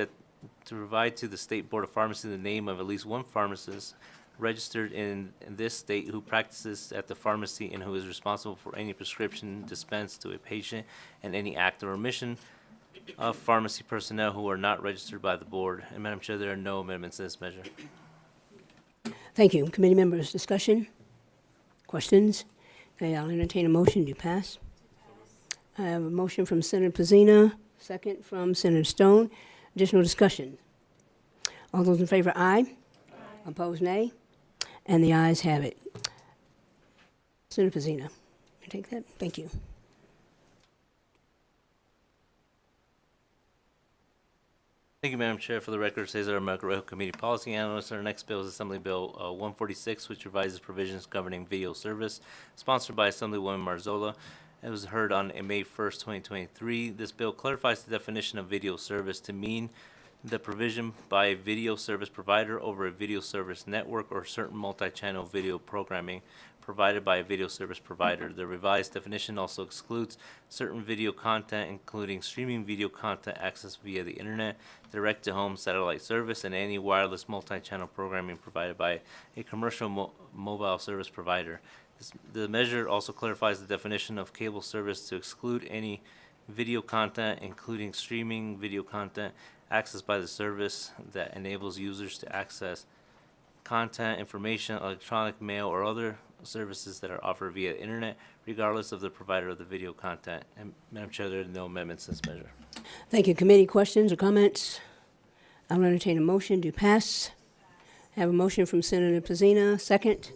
to the State Board of Pharmacy the name of at least one pharmacist registered in this state who practices at the pharmacy and who is responsible for any prescription dispensed to a patient and any act or omission of pharmacy personnel who are not registered by the board. And Madam Chair, there are no amendments to this measure. Thank you. Committee members, discussion? Questions? Okay, I'll entertain a motion to pass. I have a motion from Senator Pazina, second from Senator Stone. Additional discussion? All those in favor, aye. Opposed, nay. And the ayes have it. Senator Pazina, you take that? Thank you. Thank you, Madam Chair. For the record, Cesar Margareo, Committee Policy Analyst. Our next bill is Assembly Bill 146, which revises provisions governing video service, sponsored by Assemblywoman Marzola. It was heard on May 1st, 2023. This bill clarifies the definition of video service to mean the provision by a video service provider over a video service network or certain multi-channel video programming provided by a video service provider. The revised definition also excludes certain video content, including streaming video content accessed via the internet, direct-to-home satellite service, and any wireless multi-channel programming provided by a commercial mobile service provider. The measure also clarifies the definition of cable service to exclude any video content, including streaming video content accessed by the service that enables users to access content, information, electronic mail, or other services that are offered via the internet, regardless of the provider of the video content. And Madam Chair, there are no amendments to this measure. Thank you. Committee questions or comments? I'll entertain a motion to pass. I have a motion from Senator Pazina. Second?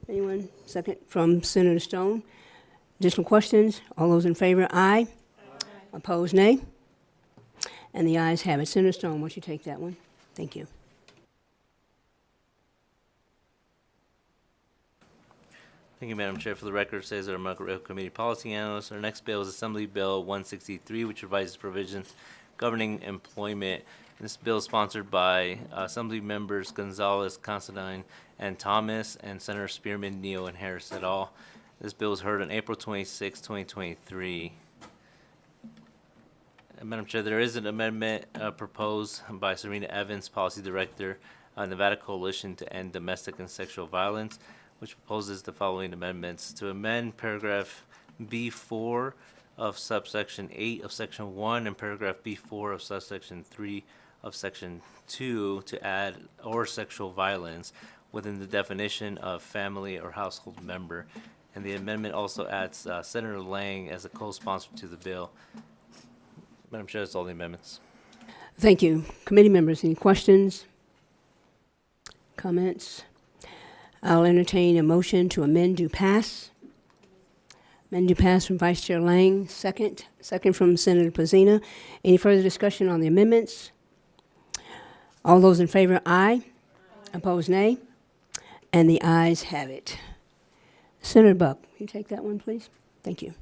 Anyone? Second from Senator Stone. Additional questions? All those in favor, aye. Opposed, nay. And the ayes have it. Senator Stone, why don't you take that one? Thank you. Thank you, Madam Chair. For the record, Cesar Margareo, Committee Policy Analyst. Our next bill is Assembly Bill 163, which revises provisions governing employment. This bill is sponsored by Assembly members Gonzalez, Considine, and Thomas, and Senator Spearman, Neal, and Harris et al. This bill was heard on April 26, 2023. Madam Chair, there is an amendment proposed by Serena Evans, Policy Director, Nevada Coalition to End Domestic and Sexual Violence, which proposes the following amendments: to amend paragraph B4 of subsection 8 of section 1 and paragraph B4 of subsection 3 of section 2 to add "or sexual violence" within the definition of family or household member. And the amendment also adds Senator Lang as a co-sponsor to the bill. Madam Chair, that's all the amendments. Thank you. Committee members, any questions? Comments? I'll entertain a motion to amend to pass. Amend to pass from Vice Chair Lang, second. Second from Senator Pazina. Any further discussion on the amendments? All those in favor, aye. Opposed, nay. And the ayes have it. Senator Buck, will you take that one, please? Thank you.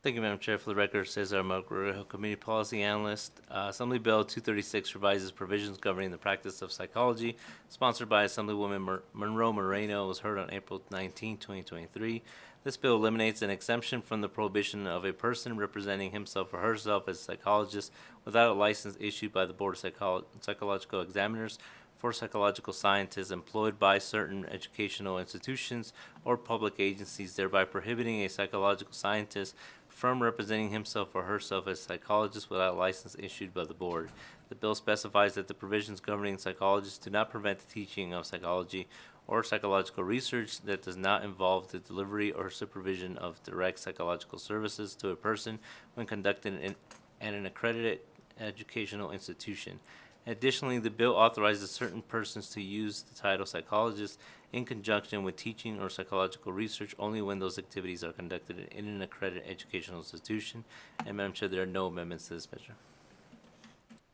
Thank you, Madam Chair. For the record, Cesar Marguerito, Committee Policy Analyst. Assembly Bill 236 revises provisions governing the practice of psychology, sponsored by Assemblywoman Monroe Moreno, was heard on April 19, 2023. This bill eliminates an exemption from the prohibition of a person representing himself or herself as a psychologist without a license issued by the Board of Psychological Examiners for psychological scientists employed by certain educational institutions or public agencies, thereby prohibiting a psychological scientist from representing himself or herself as a psychologist without a license issued by the board. The bill specifies that the provisions governing psychologists do not prevent the teaching of psychology or psychological research that does not involve the delivery or supervision of direct psychological services to a person when conducted in an accredited educational institution. Additionally, the bill authorizes certain persons to use the title psychologist in conjunction with teaching or psychological research only when those activities are conducted in an accredited educational institution. And Madam Chair, there are no amendments to this measure.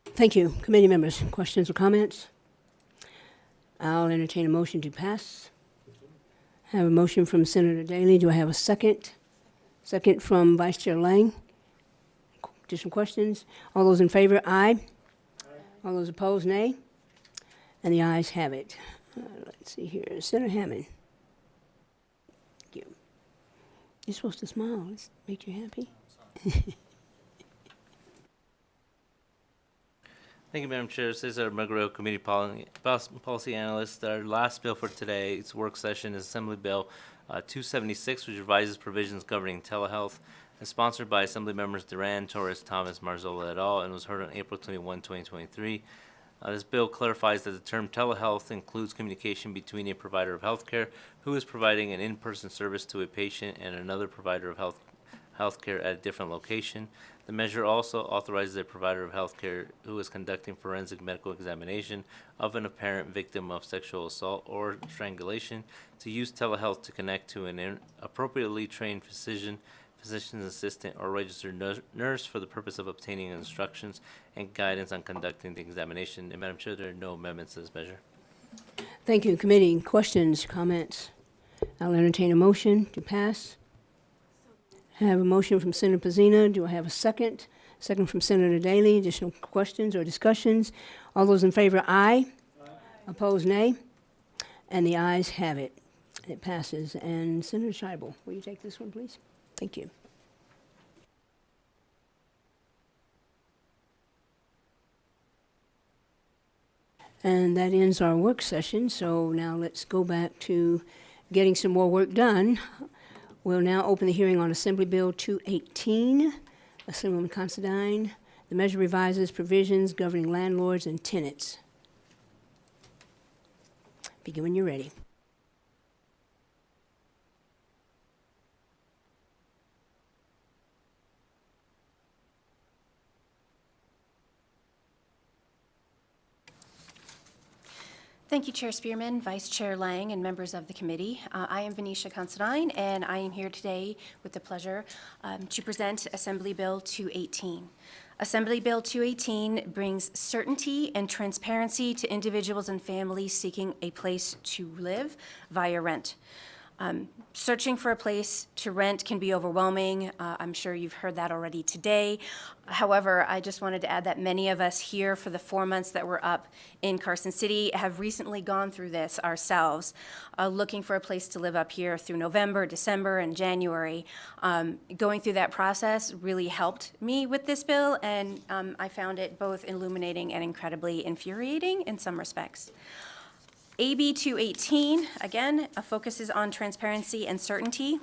Thank you. Committee members, questions or comments? I'll entertain a motion to pass. I have a motion from Senator Daly. Do I have a second? Second from Vice Chair Lang. Additional questions? All those in favor, aye. All those opposed, nay. And the ayes have it. Let's see here. Senator Hammond. Thank you. You're supposed to smile. Let's make you happy. Thank you, Madam Chair. Cesar Marguerito, Committee Policy Analyst. Our last bill for today's work session is Assembly Bill 276, which revises provisions governing telehealth. It's sponsored by Assembly Members Duran, Torres, Thomas, Marzola et al., and was heard on April 21, 2023. This bill clarifies that the term telehealth includes communication between a provider of healthcare who is providing an in-person service to a patient and another provider of healthcare at a different location. The measure also authorizes a provider of healthcare who is conducting forensic medical examination of an apparent victim of sexual assault or strangulation to use telehealth to connect to an appropriately trained physician's assistant or registered nurse for the purpose of obtaining instructions and guidance on conducting the examination. And Madam Chair, there are no amendments to this measure. Thank you. Committee, questions, comments? I'll entertain a motion to pass. I have a motion from Senator Pazina. Do I have a second? Second from Senator Daly. Additional questions or discussions? All those in favor, aye. Opposed, nay. And the ayes have it. It passes. And Senator Scheibel, will you take this one, please? Thank you. And that ends our work session. So now let's go back to getting some more work done. We'll now open the hearing on Assembly Bill 218. Assemblywoman Considine. The measure revises provisions governing landlords and tenants. Begin when you're ready. Thank you, Chair Spearman, Vice Chair Lang, and members of the committee. I am Venetia Considine, and I am here today with the pleasure to present Assembly Bill 218. Assembly Bill 218 brings certainty and transparency to individuals and families seeking a place to live via rent. Searching for a place to rent can be overwhelming. I'm sure you've heard that already today. However, I just wanted to add that many of us here for the 4 months that we're up in Carson City have recently gone through this ourselves, looking for a place to live up here through November, December, and January. Going through that process really helped me with this bill, and I found it both illuminating and incredibly infuriating in some respects. AB 218, again, focuses on transparency and certainty.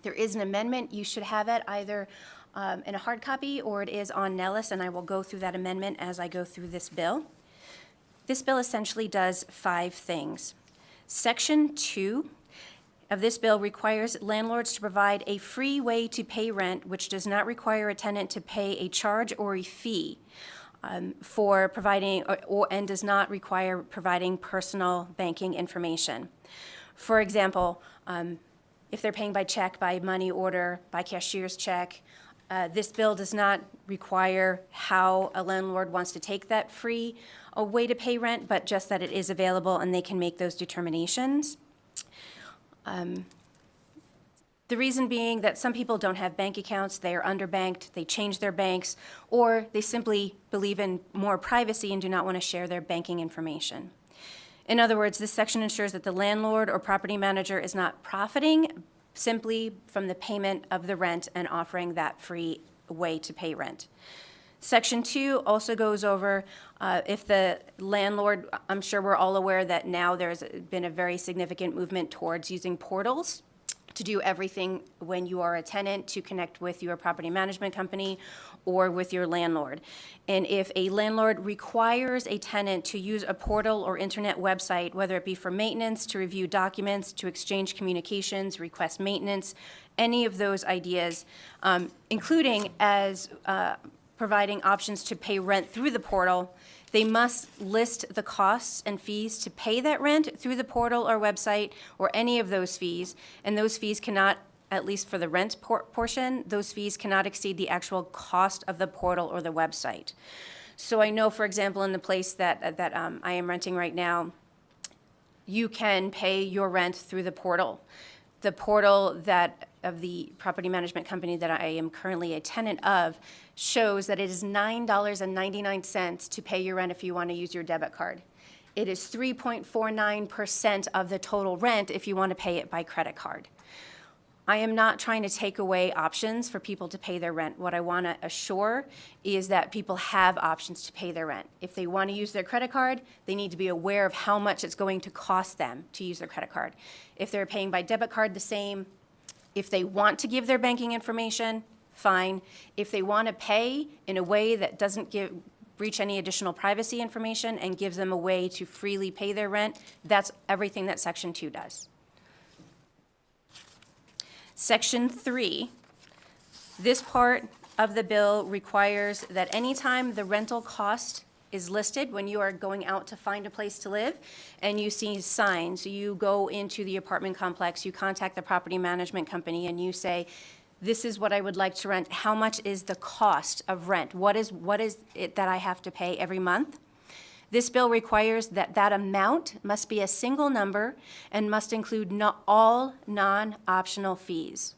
There is an amendment. You should have it either in a hard copy or it is on Nellis, and I will go through that amendment as I go through this bill. This bill essentially does 5 things. Section 2 of this bill requires landlords to provide a free way to pay rent, which does not require a tenant to pay a charge or a fee for providing, and does not require providing personal banking information. For example, if they're paying by check, by money order, by cashier's check, this bill does not require how a landlord wants to take that free way to pay rent, but just that it is available and they can make those determinations. The reason being that some people don't have bank accounts, they are underbanked, they change their banks, or they simply believe in more privacy and do not want to share their banking information. In other words, this section ensures that the landlord or property manager is not profiting simply from the payment of the rent and offering that free way to pay rent. Section 2 also goes over if the landlord, I'm sure we're all aware that now there's been a very significant movement towards using portals to do everything when you are a tenant to connect with your property management company or with your landlord. And if a landlord requires a tenant to use a portal or internet website, whether it be for maintenance, to review documents, to exchange communications, request maintenance, any of those ideas, including as providing options to pay rent through the portal, they must list the costs and fees to pay that rent through the portal or website or any of those fees, and those fees cannot, at least for the rent portion, those fees cannot exceed the actual cost of the portal or the website. So I know, for example, in the place that I am renting right now, you can pay your rent through the portal. The portal that of the property management company that I am currently a tenant of shows that it is $9.99 to pay your rent if you want to use your debit card. It is 3.49% of the total rent if you want to pay it by credit card. I am not trying to take away options for people to pay their rent. What I want to assure is that people have options to pay their rent. If they want to use their credit card, they need to be aware of how much it's going to cost them to use their credit card. If they're paying by debit card, the same. If they want to give their banking information, fine. If they want to pay in a way that doesn't breach any additional privacy information and gives them a way to freely pay their rent, that's everything that Section 2 does. Section 3, this part of the bill requires that anytime the rental cost is listed when you are going out to find a place to live and you see signs, you go into the apartment complex, you contact the property management company and you say, this is what I would like to rent. How much is the cost of rent? What is it that I have to pay every month? This bill requires that that amount must be a single number and must include all non-optional fees.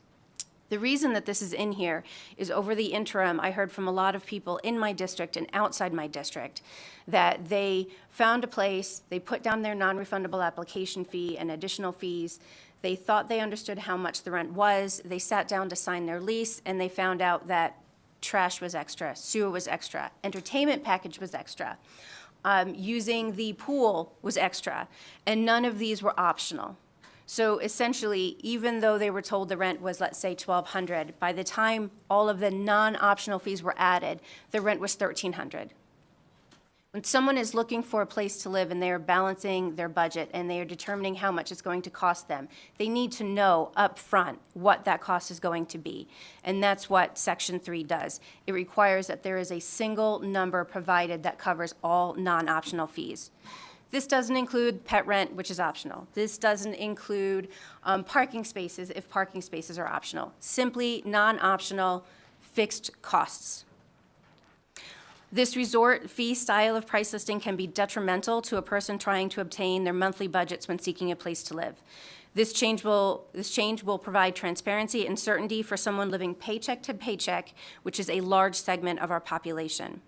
The reason that this is in here is over the interim, I heard from a lot of people in my district and outside my district that they found a place, they put down their non-refundable application fee and additional fees. They thought they understood how much the rent was. They sat down to sign their lease and they found out that trash was extra, sewer was extra, entertainment package was extra, using the pool was extra, and none of these were optional. So essentially, even though they were told the rent was, let's say, $1,200, by the time all of the non-optional fees were added, the rent was $1,300. When someone is looking for a place to live and they are balancing their budget and they are determining how much it's going to cost them, they need to know up front what that cost is going to be. And that's what Section 3 does. It requires that there is a single number provided that covers all non-optional fees. This doesn't include pet rent, which is optional. This doesn't include parking spaces if parking spaces are optional. Simply non-optional fixed costs. This resort fee style of price listing can be detrimental to a person trying to obtain their monthly budgets when seeking a place to live. This change will provide transparency and certainty for someone living paycheck to paycheck, which is a large segment of our population.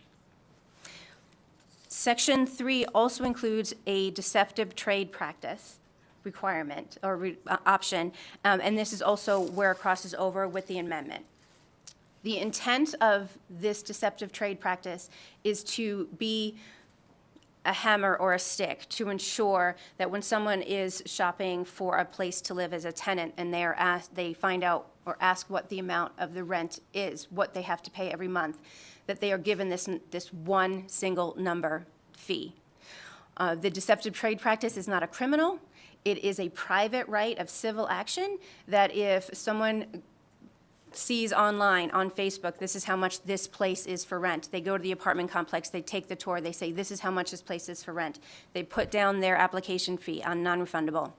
Section 3 also includes a deceptive trade practice requirement or option, and this is also where it crosses over with the amendment. The intent of this deceptive trade practice is to be a hammer or a stick to ensure that when someone is shopping for a place to live as a tenant and they find out or ask what the amount of the rent is, what they have to pay every month, that they are given this one single number fee. The deceptive trade practice is not a criminal. It is a private right of civil action that if someone sees online on Facebook, this is how much this place is for rent. They go to the apartment complex, they take the tour, they say, this is how much this place is for rent. They put down their application fee on non-refundable.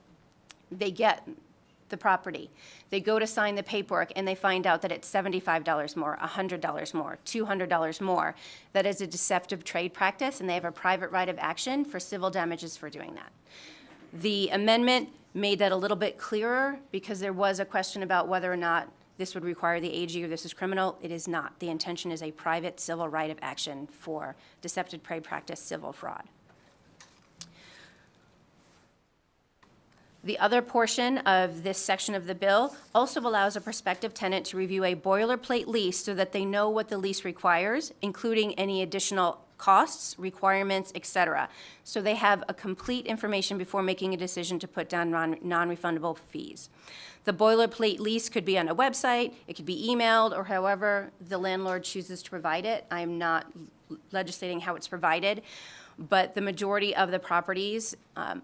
They get the property. They go to sign the paperwork and they find out that it's $75 more, $100 more, $200 more. That is a deceptive trade practice, and they have a private right of action for civil damages for doing that. The amendment made that a little bit clearer because there was a question about whether or not this would require the AG or this is criminal. It is not. The intention is a private civil right of action for deceptive trade practice, civil fraud. The other portion of this section of the bill also allows a prospective tenant to review a boilerplate lease so that they know what the lease requires, including any additional costs, requirements, etc. So they have a complete information before making a decision to put down non-refundable fees. The boilerplate lease could be on a website, it could be emailed, or however the landlord chooses to provide it. I'm not legislating how it's provided, but the majority of the properties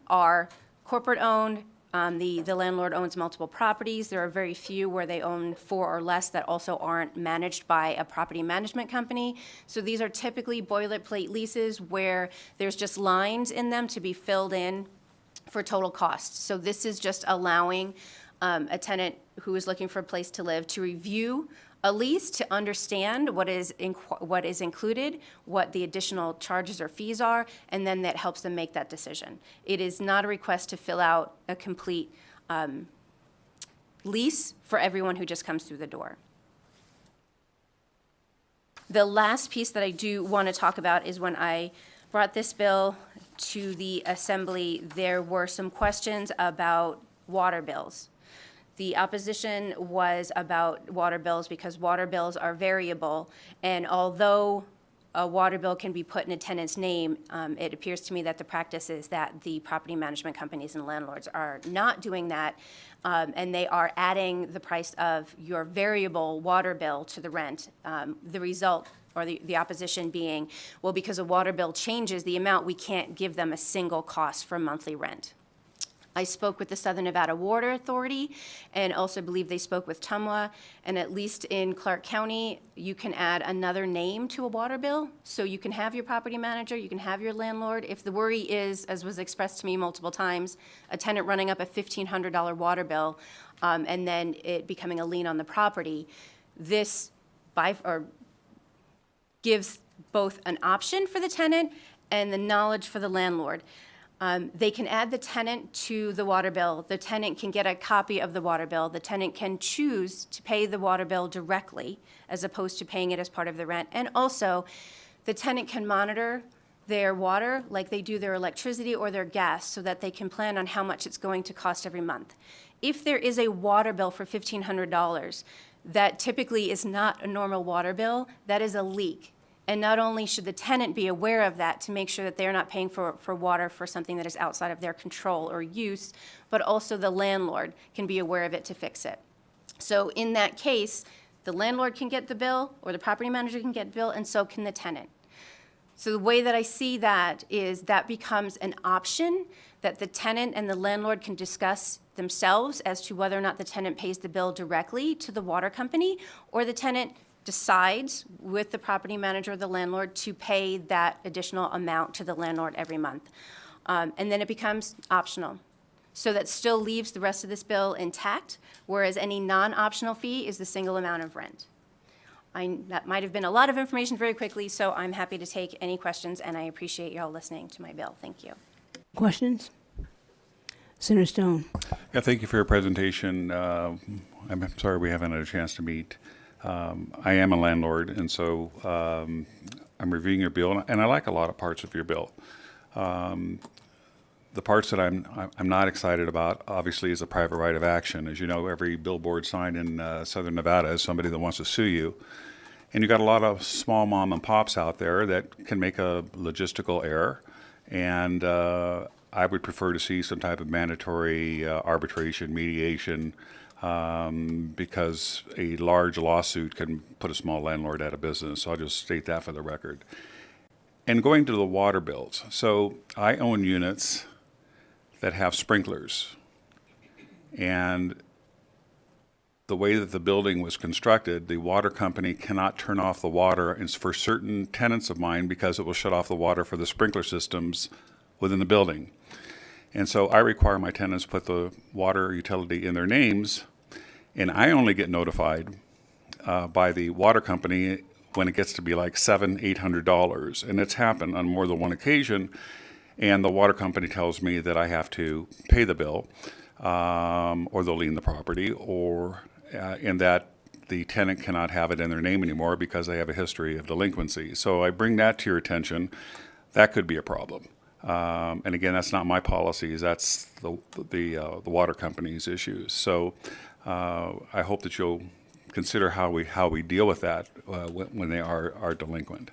are corporate-owned. The landlord owns multiple properties. There are very few where they own 4 or less that also aren't managed by a property management company. So these are typically boilerplate leases where there's just lines in them to be filled in for total costs. So this is just allowing a tenant who is looking for a place to live to review a lease to understand what is included, what the additional charges or fees are, and then that helps them make that decision. It is not a request to fill out a complete lease for everyone who just comes through the door. The last piece that I do want to talk about is when I brought this bill to the Assembly, there were some questions about water bills. The opposition was about water bills because water bills are variable, and although a water bill can be put in a tenant's name, it appears to me that the practice is that the property management companies and landlords are not doing that, and they are adding the price of your variable water bill to the rent. The result, or the opposition being, well, because a water bill changes the amount, we can't give them a single cost for monthly rent. I spoke with the Southern Nevada Water Authority and also believe they spoke with TUMWA, and at least in Clark County, you can add another name to a water bill. So you can have your property manager, you can have your landlord. If the worry is, as was expressed to me multiple times, a tenant running up a $1,500 water bill and then it becoming a lien on the property, this gives both an option for the tenant and the knowledge for the landlord. They can add the tenant to the water bill. The tenant can get a copy of the water bill. The tenant can choose to pay the water bill directly as opposed to paying it as part of the rent. And also, the tenant can monitor their water like they do their electricity or their gas so that they can plan on how much it's going to cost every month. If there is a water bill for $1,500, that typically is not a normal water bill, that is a leak. And not only should the tenant be aware of that to make sure that they're not paying for water for something that is outside of their control or use, but also the landlord can be aware of it to fix it. So in that case, the landlord can get the bill or the property manager can get the bill, and so can the tenant. So the way that I see that is that becomes an option that the tenant and the landlord can discuss themselves as to whether or not the tenant pays the bill directly to the water company, or the tenant decides with the property manager or the landlord to pay that additional amount to the landlord every month. And then it becomes optional. So that still leaves the rest of this bill intact, whereas any non-optional fee is the single amount of rent. That might have been a lot of information very quickly, so I'm happy to take any questions, and I appreciate you all listening to my bill. Thank you. Questions? Senator Stone. Yeah, thank you for your presentation. I'm sorry we haven't had a chance to meet. I am a landlord, and so I'm reviewing your bill, and I like a lot of parts of your bill. The parts that I'm not excited about, obviously, is the private right of action. As you know, every billboard sign in Southern Nevada is somebody that wants to sue you. And you've got a lot of small mom and pops out there that can make a logistical error. And I would prefer to see some type of mandatory arbitration, mediation, because a large lawsuit can put a small landlord out of business. So I'll just state that for the record. And going to the water bills. So I own units that have sprinklers. And the way that the building was constructed, the water company cannot turn off the water for certain tenants of mine because it will shut off the water for the sprinkler systems within the building. And so I require my tenants put the water utility in their names, and I only get notified by the water company when it gets to be like $700-800. And it's happened on more than one occasion. And the water company tells me that I have to pay the bill, or they'll lien the property, or and that the tenant cannot have it in their name anymore because they have a history of delinquency. So I bring that to your attention. That could be a problem. And again, that's not my policies. That's the water company's issues. So I hope that you'll consider how we deal with that when they are delinquent.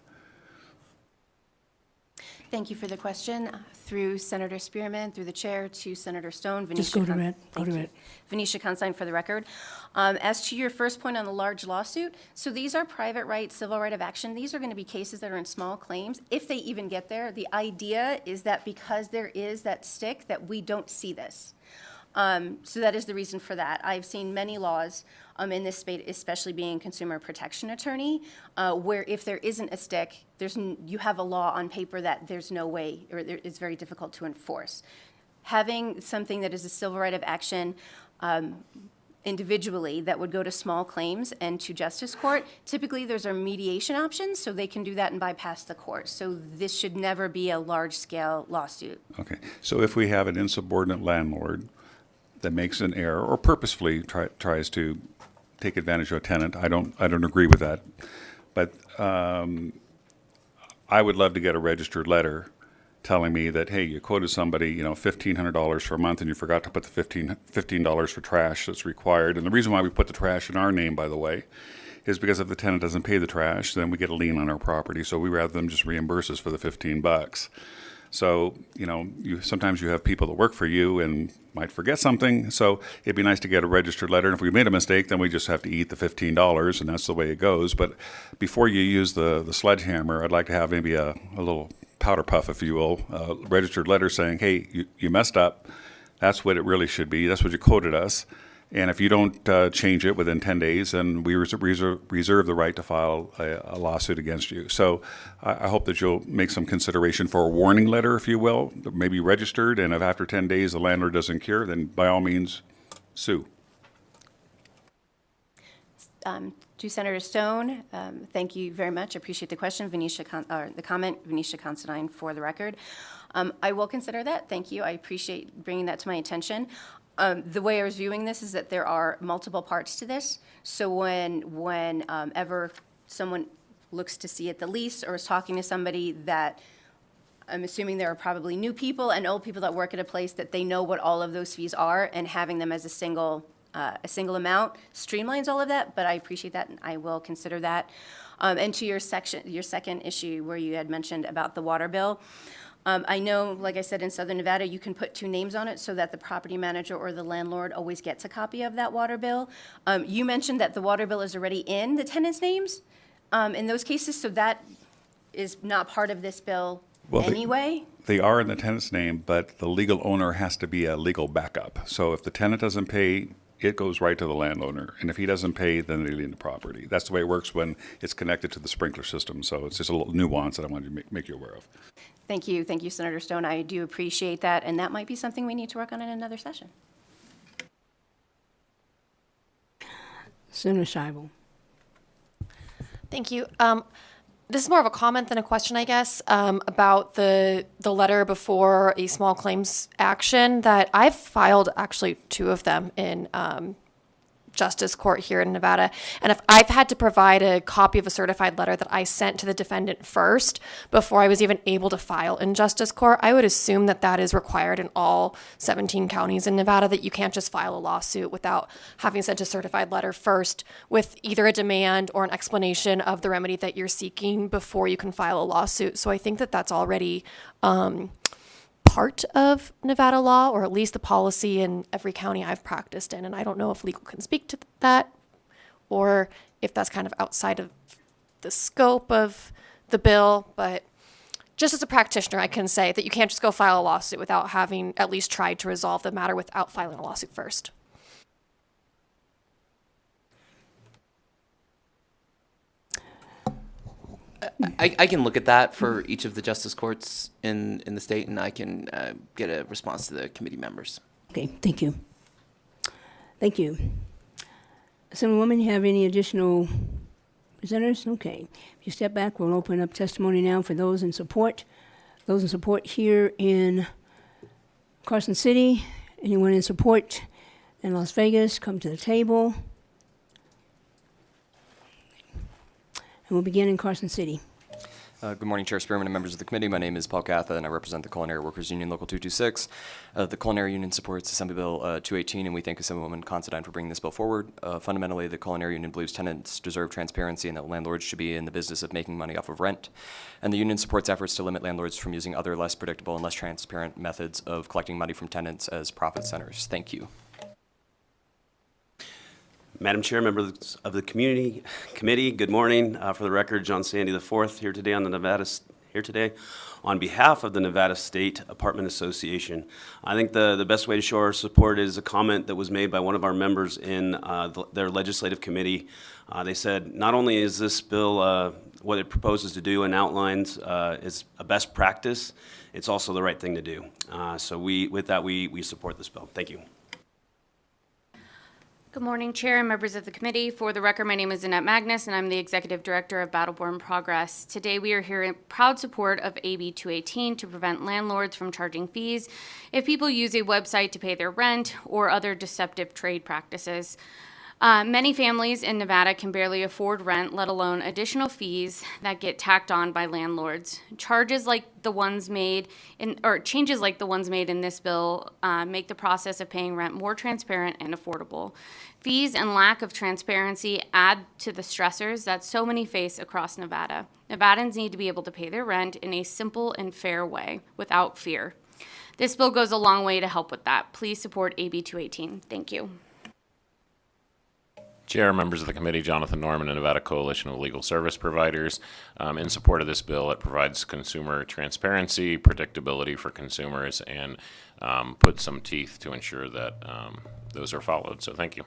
Thank you for the question. Through Senator Spearman, through the chair, to Senator Stone. Just go to red. Go to red. Venetia Consign for the record. As to your first point on the large lawsuit, so these are private right, civil right of action. These are going to be cases that are in small claims, if they even get there. The idea is that because there is that stick, that we don't see this. So that is the reason for that. I've seen many laws in this space, especially being consumer protection attorney, where if there isn't a stick, you have a law on paper that there's no way, or it's very difficult to enforce. Having something that is a civil right of action individually that would go to small claims and to justice court, typically there's a mediation options, so they can do that and bypass the court. So this should never be a large-scale lawsuit. Okay. So if we have an insubordinate landlord that makes an error or purposefully tries to take advantage of a tenant, I don't agree with that. But I would love to get a registered letter telling me that, hey, you quoted somebody, $1,500 for a month, and you forgot to put the $15 for trash that's required. And the reason why we put the trash in our name, by the way, is because if the tenant doesn't pay the trash, then we get a lien on our property. So we rather them just reimburse us for the $15. So, sometimes you have people that work for you and might forget something. So it'd be nice to get a registered letter. And if we made a mistake, then we just have to eat the $15, and that's the way it goes. But before you use the sledgehammer, I'd like to have maybe a little powder puff, if you will, a registered letter saying, hey, you messed up. That's what it really should be. That's what you quoted us. And if you don't change it within 10 days, then we reserve the right to file a lawsuit against you. So I hope that you'll make some consideration for a warning letter, if you will, maybe registered. And if after 10 days the landlord doesn't cure, then by all means, sue. To Senator Stone, thank you very much. Appreciate the question, the comment, Venetia Considine, for the record. I will consider that. Thank you. I appreciate bringing that to my attention. The way I was viewing this is that there are multiple parts to this. So when ever someone looks to see at the lease or is talking to somebody that, I'm assuming there are probably new people and old people that work at a place, that they know what all of those fees are, and having them as a single amount streamlines all of that. But I appreciate that, and I will consider that. And to your second issue where you had mentioned about the water bill, I know, like I said, in Southern Nevada, you can put 2 names on it so that the property manager or the landlord always gets a copy of that water bill. You mentioned that the water bill is already in the tenants' names in those cases, so that is not part of this bill anyway? They are in the tenant's name, but the legal owner has to be a legal backup. So if the tenant doesn't pay, it goes right to the landowner. And if he doesn't pay, then they lien the property. That's the way it works when it's connected to the sprinkler system. So it's just a little nuance that I wanted to make you aware of. Thank you. Thank you, Senator Stone. I do appreciate that, and that might be something we need to work on in another session. Senator Scheibel. Thank you. This is more of a comment than a question, I guess, about the letter before a small claims action that I've filed actually 2 of them in justice court here in Nevada. And if I've had to provide a copy of a certified letter that I sent to the defendant first before I was even able to file in justice court, I would assume that that is required in all 17 counties in Nevada, that you can't just file a lawsuit without having sent a certified letter first with either a demand or an explanation of the remedy that you're seeking before you can file a lawsuit. So I think that that's already part of Nevada law, or at least the policy in every county I've practiced in. And I don't know if legal can speak to that, or if that's kind of outside of the scope of the bill. But just as a practitioner, I can say that you can't just go file a lawsuit without having at least tried to resolve the matter without filing a lawsuit first. I can look at that for each of the justice courts in the state, and I can get a response to the committee members. Okay, thank you. Thank you. Assemblywoman, you have any additional presenters? Okay. If you step back, we'll open up testimony now for those in support. Those in support here in Carson City. Anyone in support in Las Vegas, come to the table. And we'll begin in Carson City. Good morning, Chair Spearman and members of the committee. My name is Paul Catha, and I represent the Culinary Workers Union Local 226. The Culinary Union supports Assembly Bill 218, and we thank Assemblywoman Considine for bringing this bill forward. Fundamentally, the Culinary Union believes tenants deserve transparency and that landlords should be in the business of making money off of rent. And the union supports efforts to limit landlords from using other less predictable and less transparent methods of collecting money from tenants as profit centers. Thank you. Madam Chair, members of the committee, good morning. For the record, John Sandy IV here today on behalf of the Nevada State Apartment Association. I think the best way to show our support is a comment that was made by one of our members in their legislative committee. They said, not only is this bill what it proposes to do and outlines is a best practice, it's also the right thing to do. So with that, we support this bill. Thank you. Good morning, Chair and members of the committee. For the record, my name is Annette Magnus, and I'm the Executive Director of Battleborn Progress. Today, we are here in proud support of AB 218 to prevent landlords from charging fees if people use a website to pay their rent or other deceptive trade practices. Many families in Nevada can barely afford rent, let alone additional fees that get tacked on by landlords. Changes like the ones made in this bill make the process of paying rent more transparent and affordable. Fees and lack of transparency add to the stressors that so many face across Nevada. Nevadans need to be able to pay their rent in a simple and fair way without fear. This bill goes a long way to help with that. Please support AB 218. Thank you. Chair, members of the committee, Jonathan Norman, and Nevada Coalition of Legal Service Providers. In support of this bill, it provides consumer transparency, predictability for consumers, and puts some teeth to ensure that those are followed. So thank you.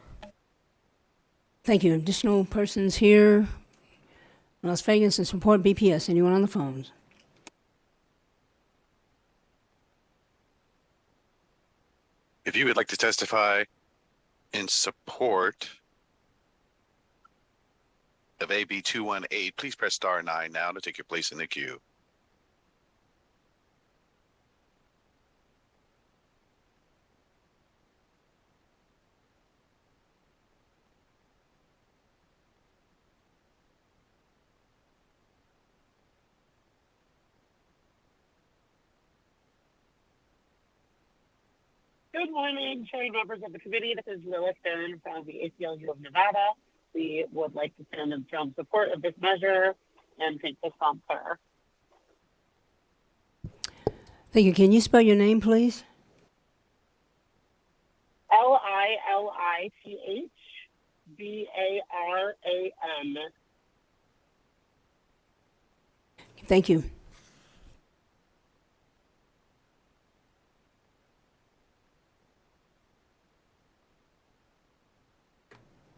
Thank you. Additional persons here in Las Vegas in support BPS. Anyone on the phones? If you would like to testify in support of AB 218, please press star 9 now to take your place in the queue. Good morning, Chair and members of the committee. This is Lilith Stone from the ACLU of Nevada. We would like to stand in strong support of this measure and thank the sponsor. Thank you. Can you spell your name, please? Lilithbaram. Thank you.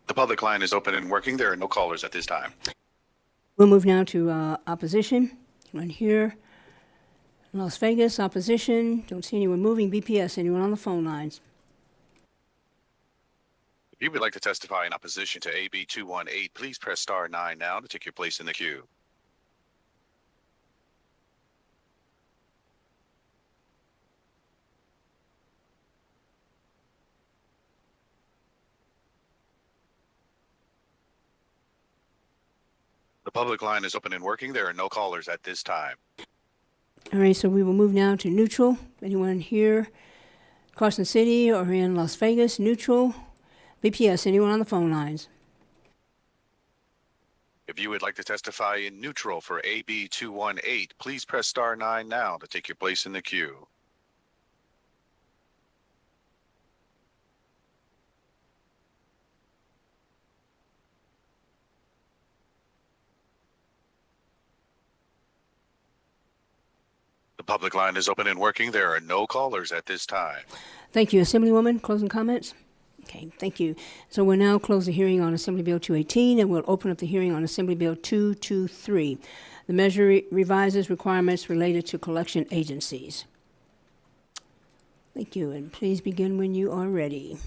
The public line is open and working. There are no callers at this time. We'll move now to opposition. Anyone here? Las Vegas, opposition. Don't see anyone moving. BPS, anyone on the phone lines? If you would like to testify in opposition to AB 218, please press star 9 now to take your place in the queue. public line is open and working. There are no callers at this time. All right, so we will move now to neutral. Anyone here, Carson City or in Las Vegas, neutral? VPS, anyone on the phone lines? If you would like to testify in neutral for AB 218, please press star 9 now to take your place in the queue. The public line is open and working. There are no callers at this time. Thank you. Assemblywoman, closing comments? Okay, thank you. So we'll now close the hearing on Assembly Bill 218, and we'll open up the hearing on Assembly Bill 223. The measure revises requirements related to collection agencies. Thank you, and please begin when you are ready.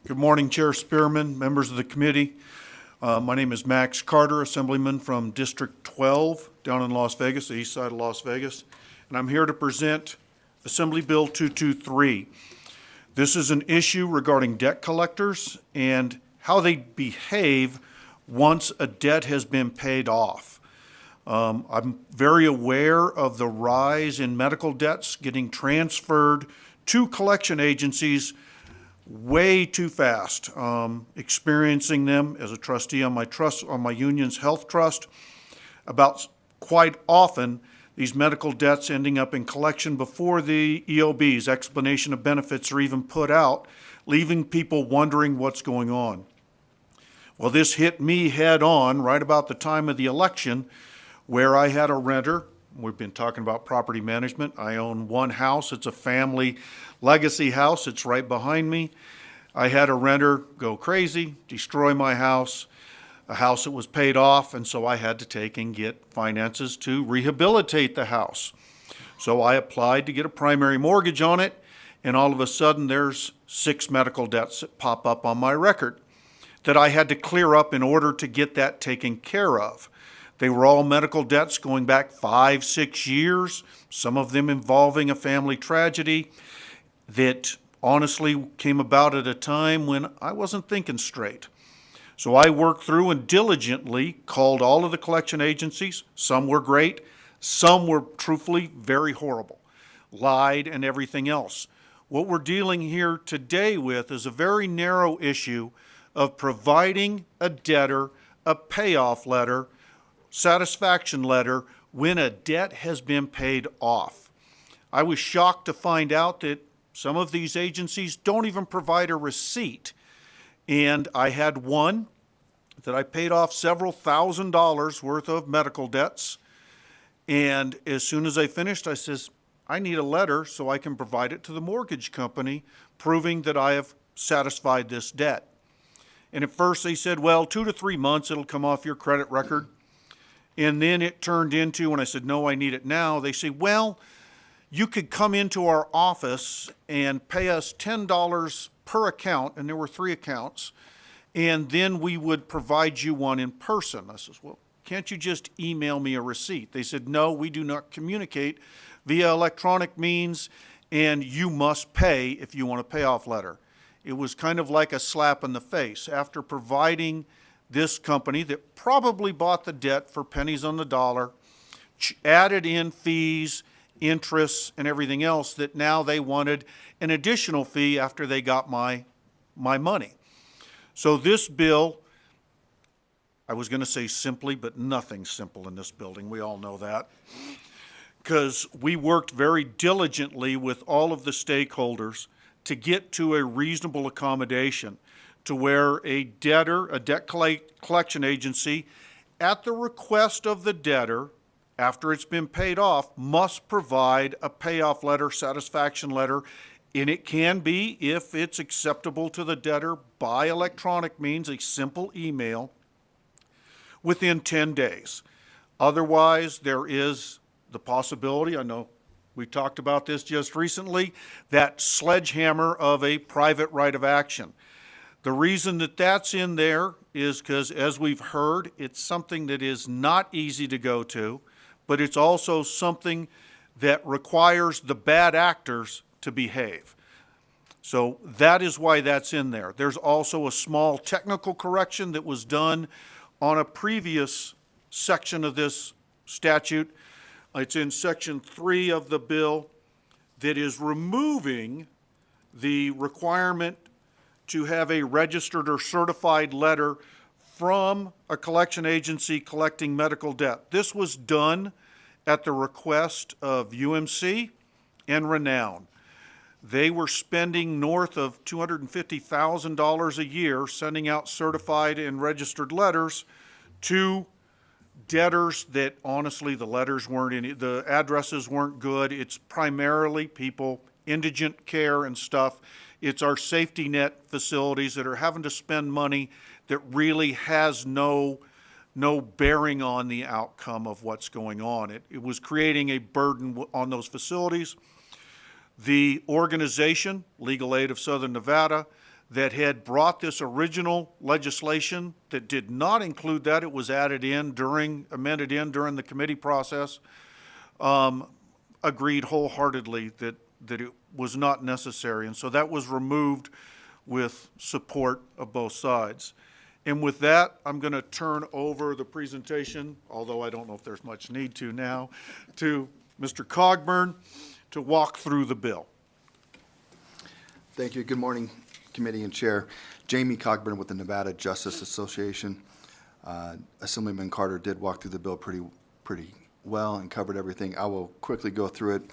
Good morning, Chair Spearman, members of the committee. My name is Max Carter, Assemblyman from District 12 down in Las Vegas, the east side of Las Vegas, and I'm here to present Assembly Bill 223. This is an issue regarding debt collectors and how they behave once a debt has been paid off. I'm very aware of the rise in medical debts getting transferred to collection agencies way too fast. Experiencing them as a trustee on my union's health trust, about quite often these medical debts ending up in collection before the EOB's explanation of benefits are even put out, leaving people wondering what's going on. Well, this hit me head on right about the time of the election, where I had a renter. We've been talking about property management. I own one house. It's a family legacy house. It's right behind me. I had a renter go crazy, destroy my house, a house that was paid off, and so I had to take and get finances to rehabilitate the house. So I applied to get a primary mortgage on it, and all of a sudden there's 6 medical debts that pop up on my record that I had to clear up in order to get that taken care of. They were all medical debts going back 5-6 years, some of them involving a family tragedy that honestly came about at a time when I wasn't thinking straight. So I worked through and diligently called all of the collection agencies. Some were great, some were truthfully very horrible, lied and everything else. What we're dealing here today with is a very narrow issue of providing a debtor a payoff letter, satisfaction letter, when a debt has been paid off. I was shocked to find out that some of these agencies don't even provide a receipt. And I had one that I paid off several $1,000s worth of medical debts. And as soon as I finished, I says, I need a letter so I can provide it to the mortgage company proving that I have satisfied this debt. And at first they said, well, 2 to 3 months, it'll come off your credit record. And then it turned into, when I said, no, I need it now, they say, well, you could come into our office and pay us $10 per account, and there were 3 accounts, and then we would provide you one in person. I says, well, can't you just email me a receipt? They said, no, we do not communicate via electronic means, and you must pay if you want a payoff letter. It was kind of like a slap in the face. After providing this company that probably bought the debt for pennies on the dollar, added in fees, interests, and everything else, that now they wanted an additional fee after they got my money. So this bill, I was going to say simply, but nothing's simple in this building. We all know that. Because we worked very diligently with all of the stakeholders to get to a reasonable accommodation to where a debtor, a debt collection agency, at the request of the debtor, after it's been paid off, must provide a payoff letter, satisfaction letter, and it can be, if it's acceptable to the debtor, by electronic means, a simple email, within 10 days. Otherwise, there is the possibility, I know we talked about this just recently, that sledgehammer of a private right of action. The reason that that's in there is because, as we've heard, it's something that is not easy to go to, but it's also something that requires the bad actors to behave. So that is why that's in there. There's also a small technical correction that was done on a previous section of this statute. It's in section 3 of the bill that is removing the requirement to have a registered or certified letter from a collection agency collecting medical debt. This was done at the request of UMC and Renown. They were spending north of $250,000 a year sending out certified and registered letters to debtors that honestly the letters weren't any, the addresses weren't good. It's primarily people, indigent care and stuff. It's our safety net facilities that are having to spend money that really has no bearing on the outcome of what's going on. It was creating a burden on those facilities. The organization, Legal Aid of Southern Nevada, that had brought this original legislation that did not include that, it was amended in during the committee process, agreed wholeheartedly that it was not necessary. And so that was removed with support of both sides. And with that, I'm going to turn over the presentation, although I don't know if there's much need to now, to Mr. Cogburn to walk through the bill. Thank you. Good morning, committee and chair. Jamie Cogburn with the Nevada Justice Association. Assemblyman Carter did walk through the bill pretty well and covered everything. I will quickly go through it.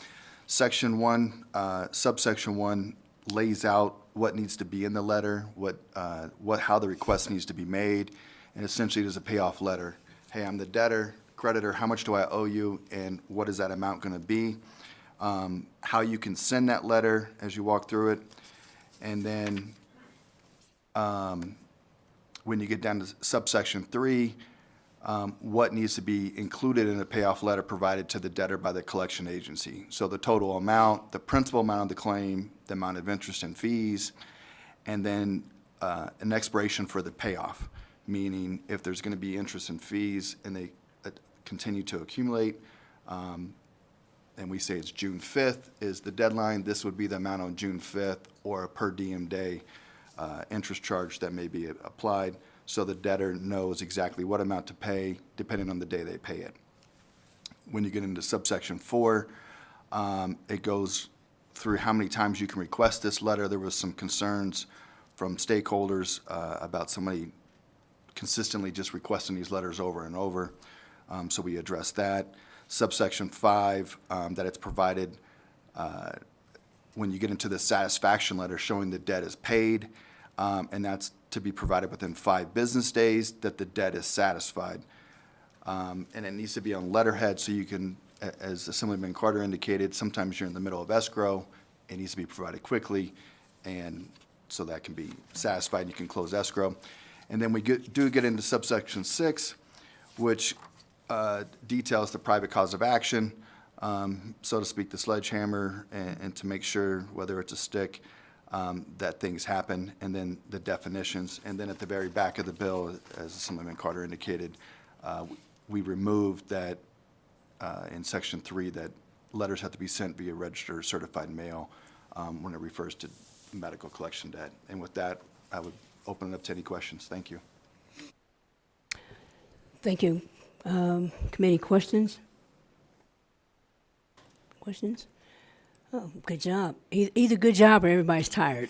Section 1, subsection 1 lays out what needs to be in the letter, how the request needs to be made, and essentially it is a payoff letter. Hey, I'm the debtor, creditor, how much do I owe you, and what is that amount going to be? How you can send that letter as you walk through it, and then when you get down to subsection 3, what needs to be included in a payoff letter provided to the debtor by the collection agency. So the total amount, the principal amount of the claim, the amount of interest and fees, and then an expiration for the payoff, meaning if there's going to be interest and fees and they continue to accumulate, and we say it's June 5th is the deadline, this would be the amount on June 5th or a per diem day interest charge that may be applied, so the debtor knows exactly what amount to pay depending on the day they pay it. When you get into subsection 4, it goes through how many times you can request this letter. There was some concerns from stakeholders about somebody consistently just requesting these letters over and over, so we addressed that. Subsection 5, that it's provided when you get into the satisfaction letter showing the debt is paid, and that's to be provided within 5 business days that the debt is satisfied. And it needs to be on letterhead so you can, as Assemblyman Carter indicated, sometimes you're in the middle of escrow, it needs to be provided quickly, and so that can be satisfied and you can close escrow. And then we do get into subsection 6, which details the private cause of action, so to speak, the sledgehammer, and to make sure, whether it's a stick, that things happen, and then the definitions. And then at the very back of the bill, as Assemblyman Carter indicated, we removed that in section 3 that letters have to be sent via registered or certified mail when it refers to medical collection debt. And with that, I would open it up to any questions. Thank you. Thank you. Committee questions? Questions? Oh, good job. Either good job or everybody's tired.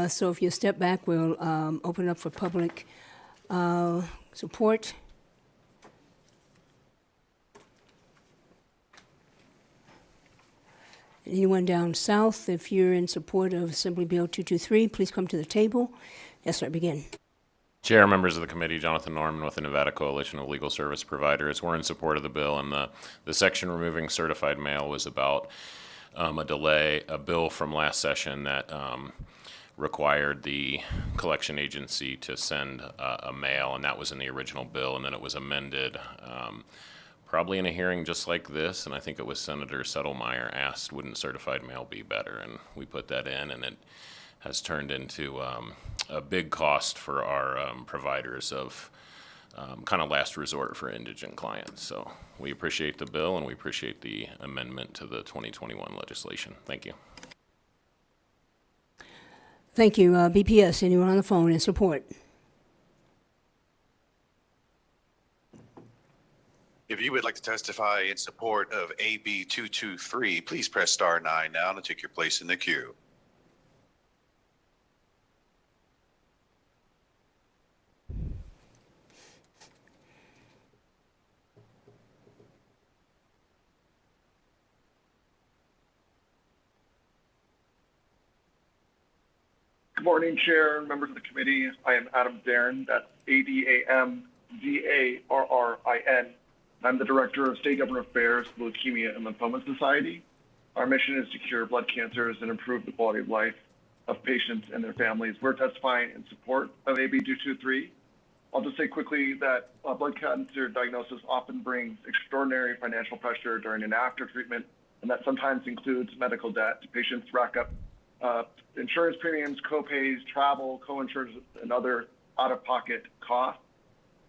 So if you step back, we'll open it up for public support. Anyone down south, if you're in support of Assembly Bill 223, please come to the table. Yes, sir, begin. Chair, members of the committee, Jonathan Norman with the Nevada Coalition of Legal Service Providers. We're in support of the bill, and the section removing certified mail was about a bill from last session that required the collection agency to send a mail, and that was in the original bill, and then it was amended probably in a hearing just like this, and I think it was Senator Settlemyre asked, wouldn't certified mail be better? And we put that in, and it has turned into a big cost for our providers of kind of last resort for indigent clients. So we appreciate the bill, and we appreciate the amendment to the 2021 legislation. Thank you. Thank you. BPS, anyone on the phone in support? If you would like to testify in support of AB 223, please press star 9 now to take your place in the queue. Good morning, Chair and members of the committee. I am Adam Darren. That's ADAMDARRIN. I'm the Director of State Government Affairs, Leukemia and Lymphoma Society. Our mission is to cure blood cancers and improve the quality of life of patients and their families. We're testifying in support of AB 223. I'll just say quickly that blood cancer diagnosis often brings extraordinary financial pressure during and after treatment, and that sometimes includes medical debt. Patients rack up insurance premiums, co-pays, travel, co-insurance, and other out-of-pocket costs.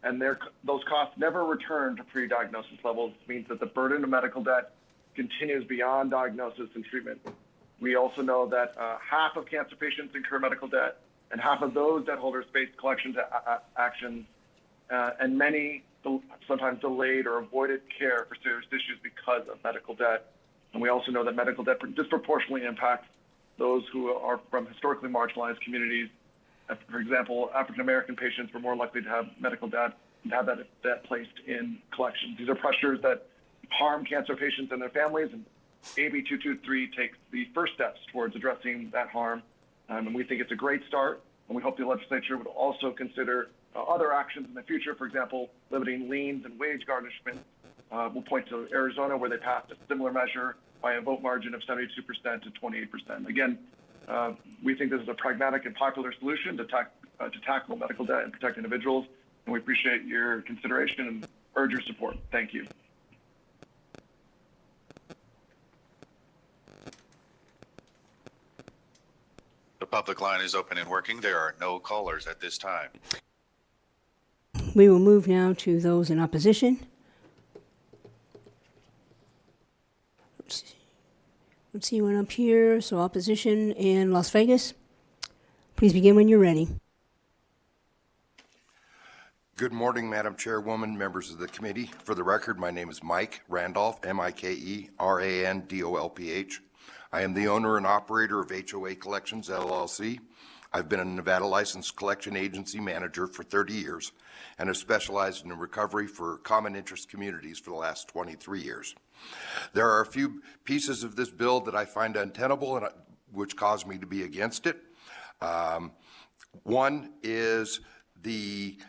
And those costs never return to pre-diagnosis levels. It means that the burden of medical debt continues beyond diagnosis and treatment. We also know that half of cancer patients incur medical debt, and half of those debt holders face collection actions, and many sometimes delayed or avoided care for serious issues because of medical debt. And we also know that medical debt disproportionately impacts those who are from historically marginalized communities. For example, African-American patients were more likely to have medical debt and have that debt placed in collections. These are pressures that harm cancer patients and their families, and AB 223 takes the first steps towards addressing that harm. And we think it's a great start, and we hope the legislature would also consider other actions in the future, for example, limiting liens and wage garnishment. We'll point to Arizona, where they passed a similar measure by a vote margin of 72% to 28%. Again, we think this is a pragmatic and popular solution to tackle medical debt and protect individuals, and we appreciate your consideration and urge your support. Thank you. The public line is open and working. There are no callers at this time. We will move now to those in opposition. Let's see one up here. So opposition in Las Vegas. Please begin when you're ready. Good morning, Madam Chairwoman, members of the committee. For the record, my name is Mike Randolph, Mikerandolph. I am the owner and operator of HOA Collections, LLC. I've been a Nevada licensed collection agency manager for 30 years and have specialized in recovery for common interest communities for the last 23 years. There are a few pieces of this bill that I find untenable and which cause me to be against it. One is the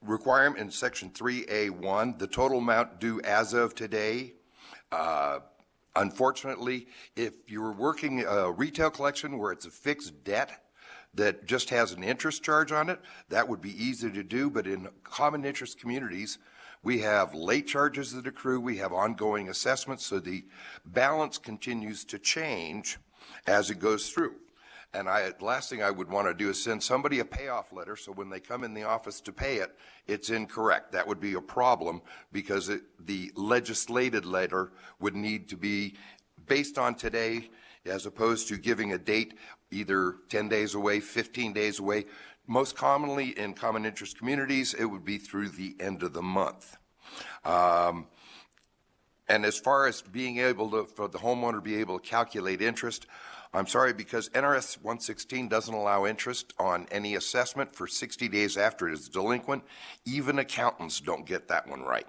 requirement in Section 3A1, the total amount due as of today. Unfortunately, if you're working a retail collection where it's a fixed debt that just has an interest charge on it, that would be easy to do. But in common interest communities, we have late charges that accrue, we have ongoing assessments, so the balance continues to change as it goes through. And the last thing I would want to do is send somebody a payoff letter, so when they come in the office to pay it, it's incorrect. That would be a problem because the legislated letter would need to be based on today as opposed to giving a date either 10 days away, 15 days away. Most commonly in common interest communities, it would be through the end of the month. And as far as being able to, for the homeowner to be able to calculate interest, I'm sorry, because NRS 116 doesn't allow interest on any assessment for 60 days after it is delinquent. Even accountants don't get that one right.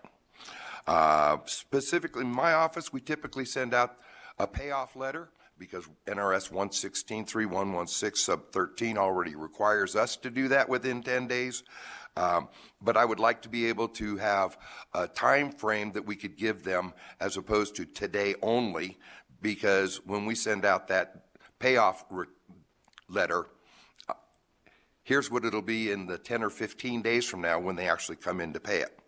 Specifically, in my office, we typically send out a payoff letter because NRS 116.3116 sub 13 already requires us to do that within 10 days. But I would like to be able to have a time frame that we could give them as opposed to today only, because when we send out that payoff letter, here's what it'll be in the 10 or 15 days from now when they actually come in to pay it.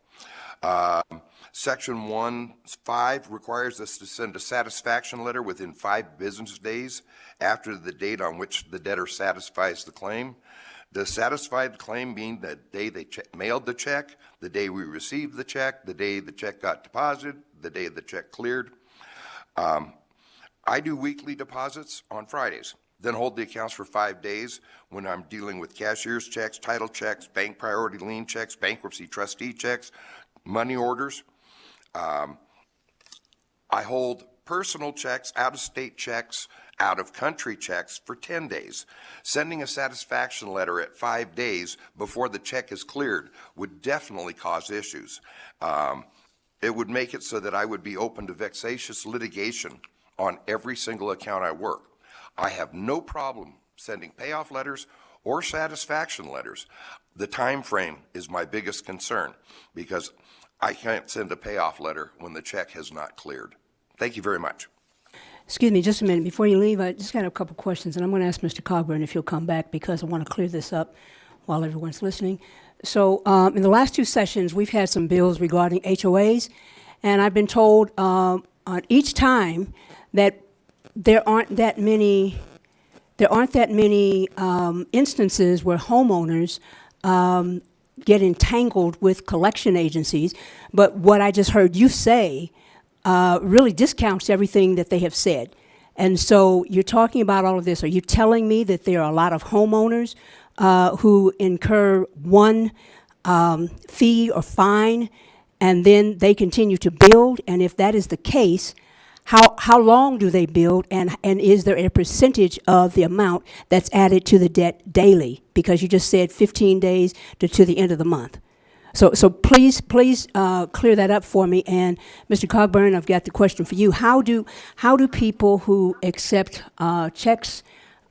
Section 1.5 requires us to send a satisfaction letter within 5 business days after the date on which the debtor satisfies the claim. The satisfied claim being the day they mailed the check, the day we received the check, the day the check got deposited, the day the check cleared. I do weekly deposits on Fridays, then hold the accounts for 5 days when I'm dealing with cashier's checks, title checks, bank priority lien checks, bankruptcy trustee checks, money orders. I hold personal checks, out-of-state checks, out-of-country checks for 10 days. Sending a satisfaction letter at 5 days before the check is cleared would definitely cause issues. It would make it so that I would be open to vexatious litigation on every single account I work. I have no problem sending payoff letters or satisfaction letters. The time frame is my biggest concern because I can't send a payoff letter when the check has not cleared. Thank you very much. Excuse me just a minute. Before you leave, I just got a couple questions, and I'm going to ask Mr. Cogburn if he'll come back because I want to clear this up while everyone's listening. So in the last 2 sessions, we've had some bills regarding HOAs, and I've been told on each time that there aren't that many instances where homeowners get entangled with collection agencies. But what I just heard you say really discounts everything that they have said. And so you're talking about all of this. Are you telling me that there are a lot of homeowners who incur one fee or fine, and then they continue to build? And if that is the case, how long do they build, and is there a percentage of the amount that's added to the debt daily? Because you just said 15 days to the end of the month. So please clear that up for me. And Mr. Cogburn, I've got the question for you. How do people who accept checks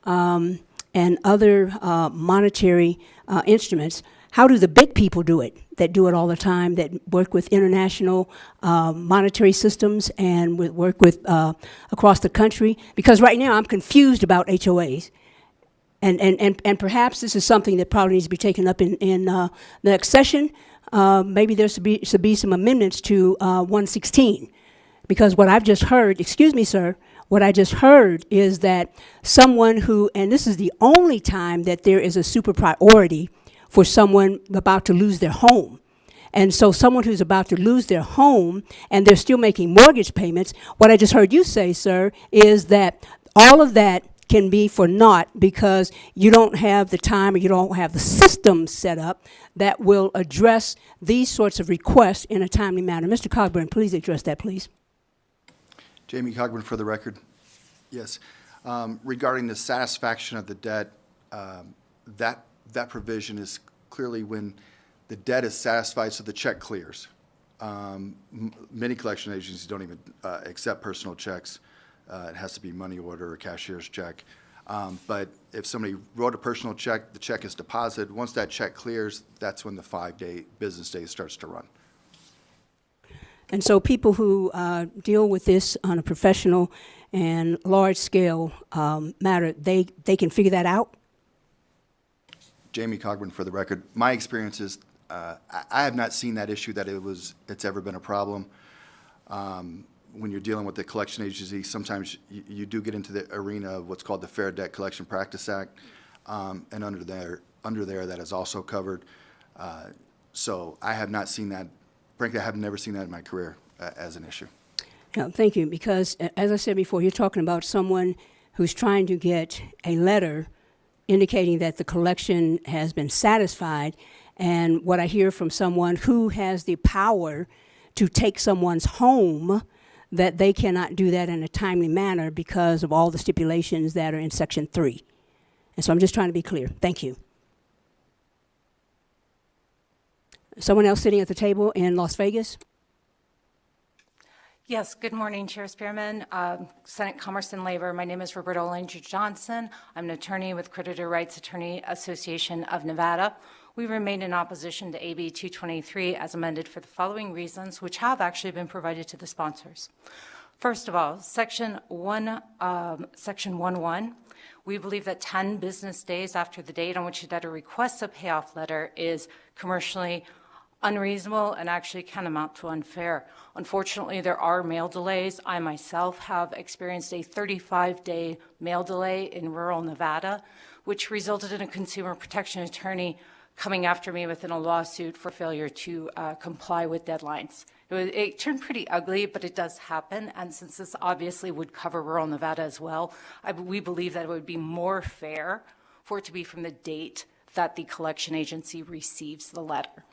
and other monetary instruments, how do the big people do it, that do it all the time, that work with international monetary systems and work with across the country? Because right now I'm confused about HOAs. And perhaps this is something that probably needs to be taken up in the next session. Maybe there should be some amendments to 116. Because what I've just heard, excuse me, sir, what I just heard is that someone who, and this is the only time that there is a super priority for someone about to lose their home. And so someone who's about to lose their home and they're still making mortgage payments, what I just heard you say, sir, is that all of that can be for naught because you don't have the time or you don't have the system set up that will address these sorts of requests in a timely manner. Mr. Cogburn, please address that, please. Jamie Cogburn for the record. Yes. Regarding the satisfaction of the debt, that provision is clearly when the debt is satisfied so the check clears. Many collection agencies don't even accept personal checks. It has to be money order or cashier's check. But if somebody wrote a personal check, the check is deposited. Once that check clears, that's when the 5-day business day starts to run. And so people who deal with this on a professional and large-scale matter, they can figure that out? Jamie Cogburn for the record. My experience is I have not seen that issue that it's ever been a problem. When you're dealing with the collection agency, sometimes you do get into the arena of what's called the Fair Debt Collection Practice Act, and under there that is also covered. So I have not seen that. Frankly, I have never seen that in my career as an issue. Yeah, thank you, because as I said before, you're talking about someone who's trying to get a letter indicating that the collection has been satisfied, and what I hear from someone who has the power to take someone's home, that they cannot do that in a timely manner because of all the stipulations that are in Section 3. And so I'm just trying to be clear. Thank you. Someone else sitting at the table in Las Vegas? Yes, good morning, Chair Spearman, Senate Commerce and Labor. My name is Roberta Olanger Johnson. I'm an attorney with Creditor Rights Attorney Association of Nevada. We remain in opposition to AB 223 as amended for the following reasons, which have actually been provided to the sponsors. First of all, Section 1.1, we believe that 10 business days after the date on which the debtor requests a payoff letter is commercially unreasonable and actually can amount to unfair. Unfortunately, there are mail delays. I myself have experienced a 35-day mail delay in rural Nevada, which resulted in a consumer protection attorney coming after me within a lawsuit for failure to comply with deadlines. It turned pretty ugly, but it does happen, and since this obviously would cover rural Nevada as well, we believe that it would be more fair for it to be from the date that the collection agency receives the letter.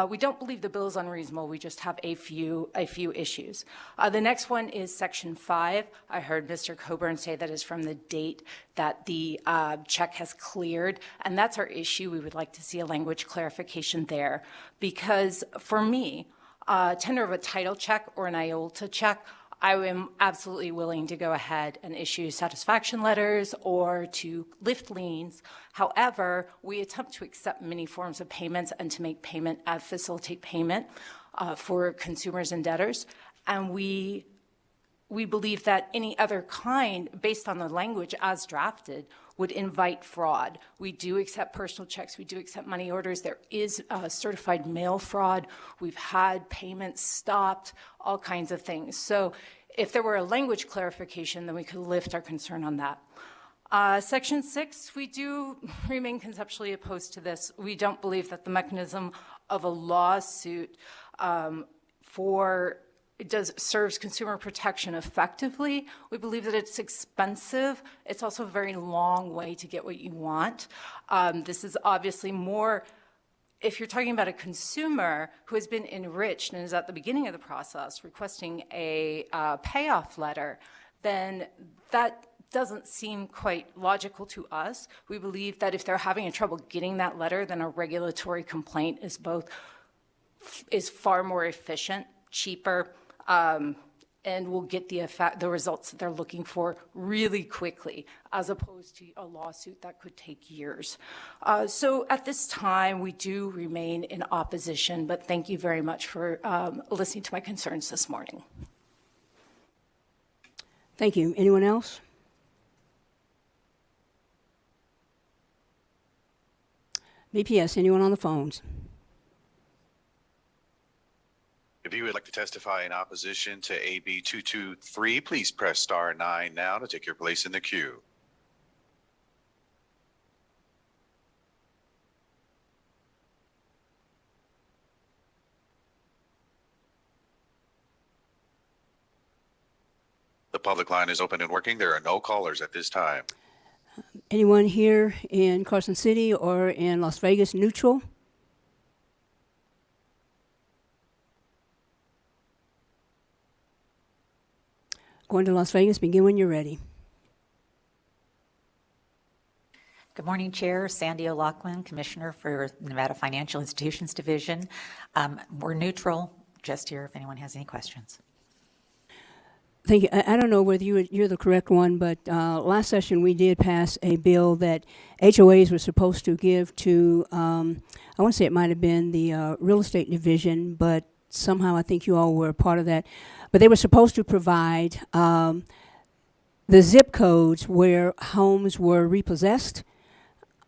We don't believe the bill is unreasonable. We just have a few issues. The next one is Section 5. I heard Mr. Coburn say that is from the date that the check has cleared, and that's our issue. We would like to see a language clarification there, because for me, tender of a title check or an IOLTA check, I am absolutely willing to go ahead and issue satisfaction letters or to lift liens. However, we attempt to accept many forms of payments and to make payment, facilitate payment for consumers and debtors. And we believe that any other kind, based on the language as drafted, would invite fraud. We do accept personal checks. We do accept money orders. There is certified mail fraud. We've had payments stopped, all kinds of things. So if there were a language clarification, then we could lift our concern on that. Section 6, we do remain conceptually opposed to this. We don't believe that the mechanism of a lawsuit serves consumer protection effectively. We believe that it's expensive. It's also a very long way to get what you want. This is obviously more, if you're talking about a consumer who has been enriched and is at the beginning of the process requesting a payoff letter, then that doesn't seem quite logical to us. We believe that if they're having trouble getting that letter, then a regulatory complaint is far more efficient, cheaper, and will get the results that they're looking for really quickly, as opposed to a lawsuit that could take years. So at this time, we do remain in opposition, but thank you very much for listening to my concerns this morning. Thank you. Anyone else? BPS, anyone on the phones? If you would like to testify in opposition to AB 223, please press star 9 now to take your place in the queue. The public line is open and working. There are no callers at this time. Anyone here in Carson City or in Las Vegas neutral? Going to Las Vegas, begin when you're ready. Good morning, Chair. Sandy O'Loughlin, Commissioner for Nevada Financial Institutions Division. We're neutral, just here if anyone has any questions. Thank you. I don't know whether you're the correct one, but last session we did pass a bill that HOAs were supposed to give to, I want to say it might have been the real estate division, but somehow I think you all were a part of that. But they were supposed to provide the zip codes where homes were repossessed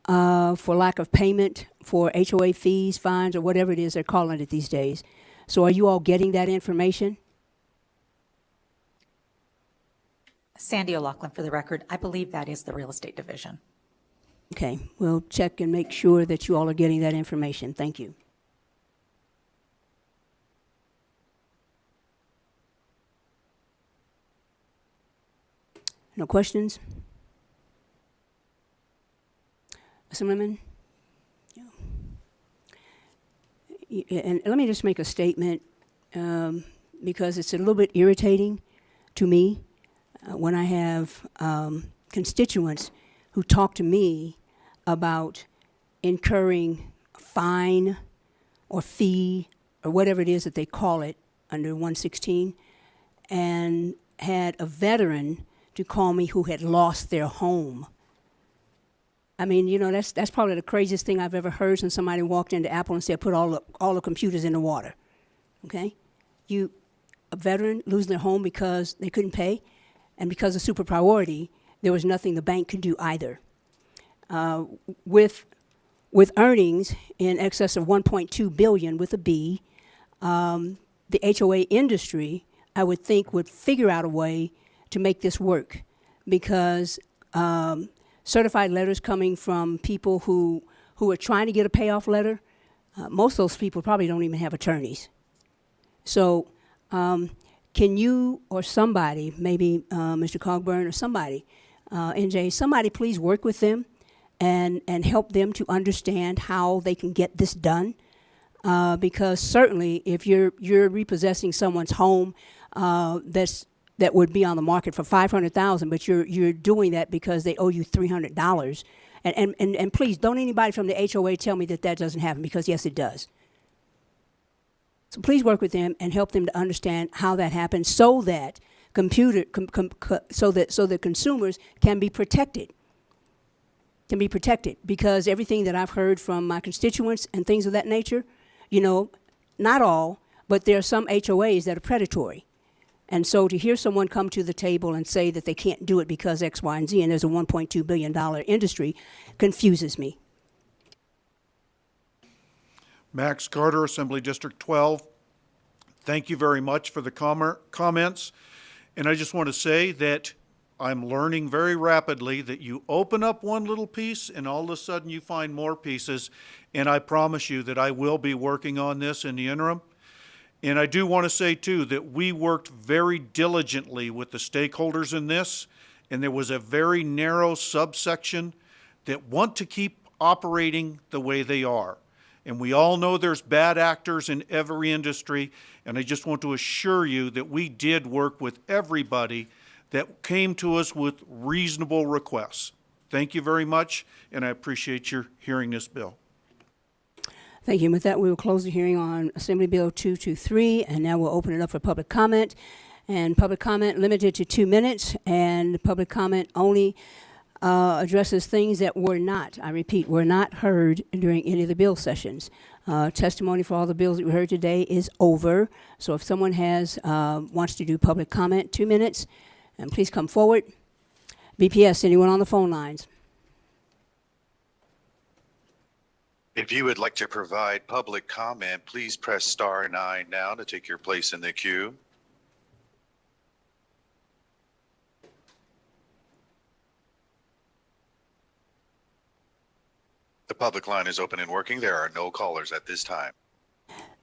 for lack of payment for HOA fees, fines, or whatever it is they're calling it these days. So are you all getting that information? Sandy O'Loughlin, for the record. I believe that is the real estate division. Okay, we'll check and make sure that you all are getting that information. Thank you. No questions? Assemblyman? Yeah. And let me just make a statement because it's a little bit irritating to me when I have constituents who talk to me about incurring a fine or fee or whatever it is that they call it under 116, and had a veteran to call me who had lost their home. I mean, you know, that's probably the craziest thing I've ever heard since somebody walked into Apple and said, put all the computers in the water, okay? A veteran losing their home because they couldn't pay, and because of super priority, there was nothing the bank could do either. With earnings in excess of $1.2 billion with a B, the HOA industry, I would think, would figure out a way to make this work, because certified letters coming from people who are trying to get a payoff letter, most of those people probably don't even have attorneys. So can you or somebody, maybe Mr. Cogburn or somebody, NJ, somebody please work with them and help them to understand how they can get this done? because certainly if you're repossessing someone's home, that would be on the market for $500,000, but you're doing that because they owe you $300. And please, don't anybody from the HOA tell me that doesn't happen, because yes, it does. So please work with them and help them to understand how that happens, so that so that consumers can be protected. Because everything that I've heard from my constituents and things of that nature, not all, but there are some HOAs that are predatory. And so to hear someone come to the table and say that they can't do it because X, Y, and Z, and there's a $1.2 billion industry, confuses me. Max Carter, Assembly District 12. Thank you very much for the comments. And I just want to say that I'm learning very rapidly that you open up one little piece and all of a sudden you find more pieces. And I promise you that I will be working on this in the interim. And I do want to say, too, that we worked very diligently with the stakeholders in this, and there was a very narrow subsection that want to keep operating the way they are. And we all know there's bad actors in every industry, and I just want to assure you that we did work with everybody that came to us with reasonable requests. Thank you very much, and I appreciate your hearing this bill. Thank you. And with that, we will close the hearing on Assembly Bill 223, and now we'll open it up for public comment. And public comment limited to 2 minutes, and public comment only addresses things that were not, I repeat, were not heard during any of the bill sessions. Testimony for all the bills that we heard today is over. So if someone wants to do public comment, 2 minutes, and please come forward. BPS, anyone on the phone lines? If you would like to provide public comment, please press star 9 now to take your place in the queue. The public line is open and working. There are no callers at this time.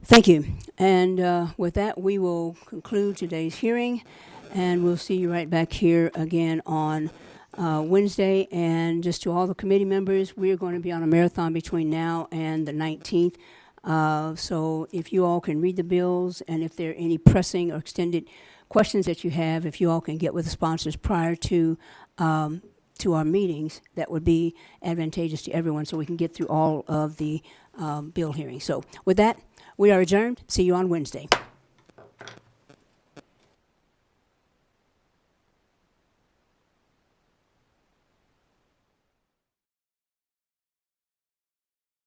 Thank you. And with that, we will conclude today's hearing, and we'll see you right back here again on Wednesday. And just to all the committee members, we are going to be on a marathon between now and the 19th. So if you all can read the bills, and if there are any pressing or extended questions that you have, if you all can get with the sponsors prior to our meetings, that would be advantageous to everyone, so we can get through all of the bill hearings. So with that, we are adjourned. See you on Wednesday.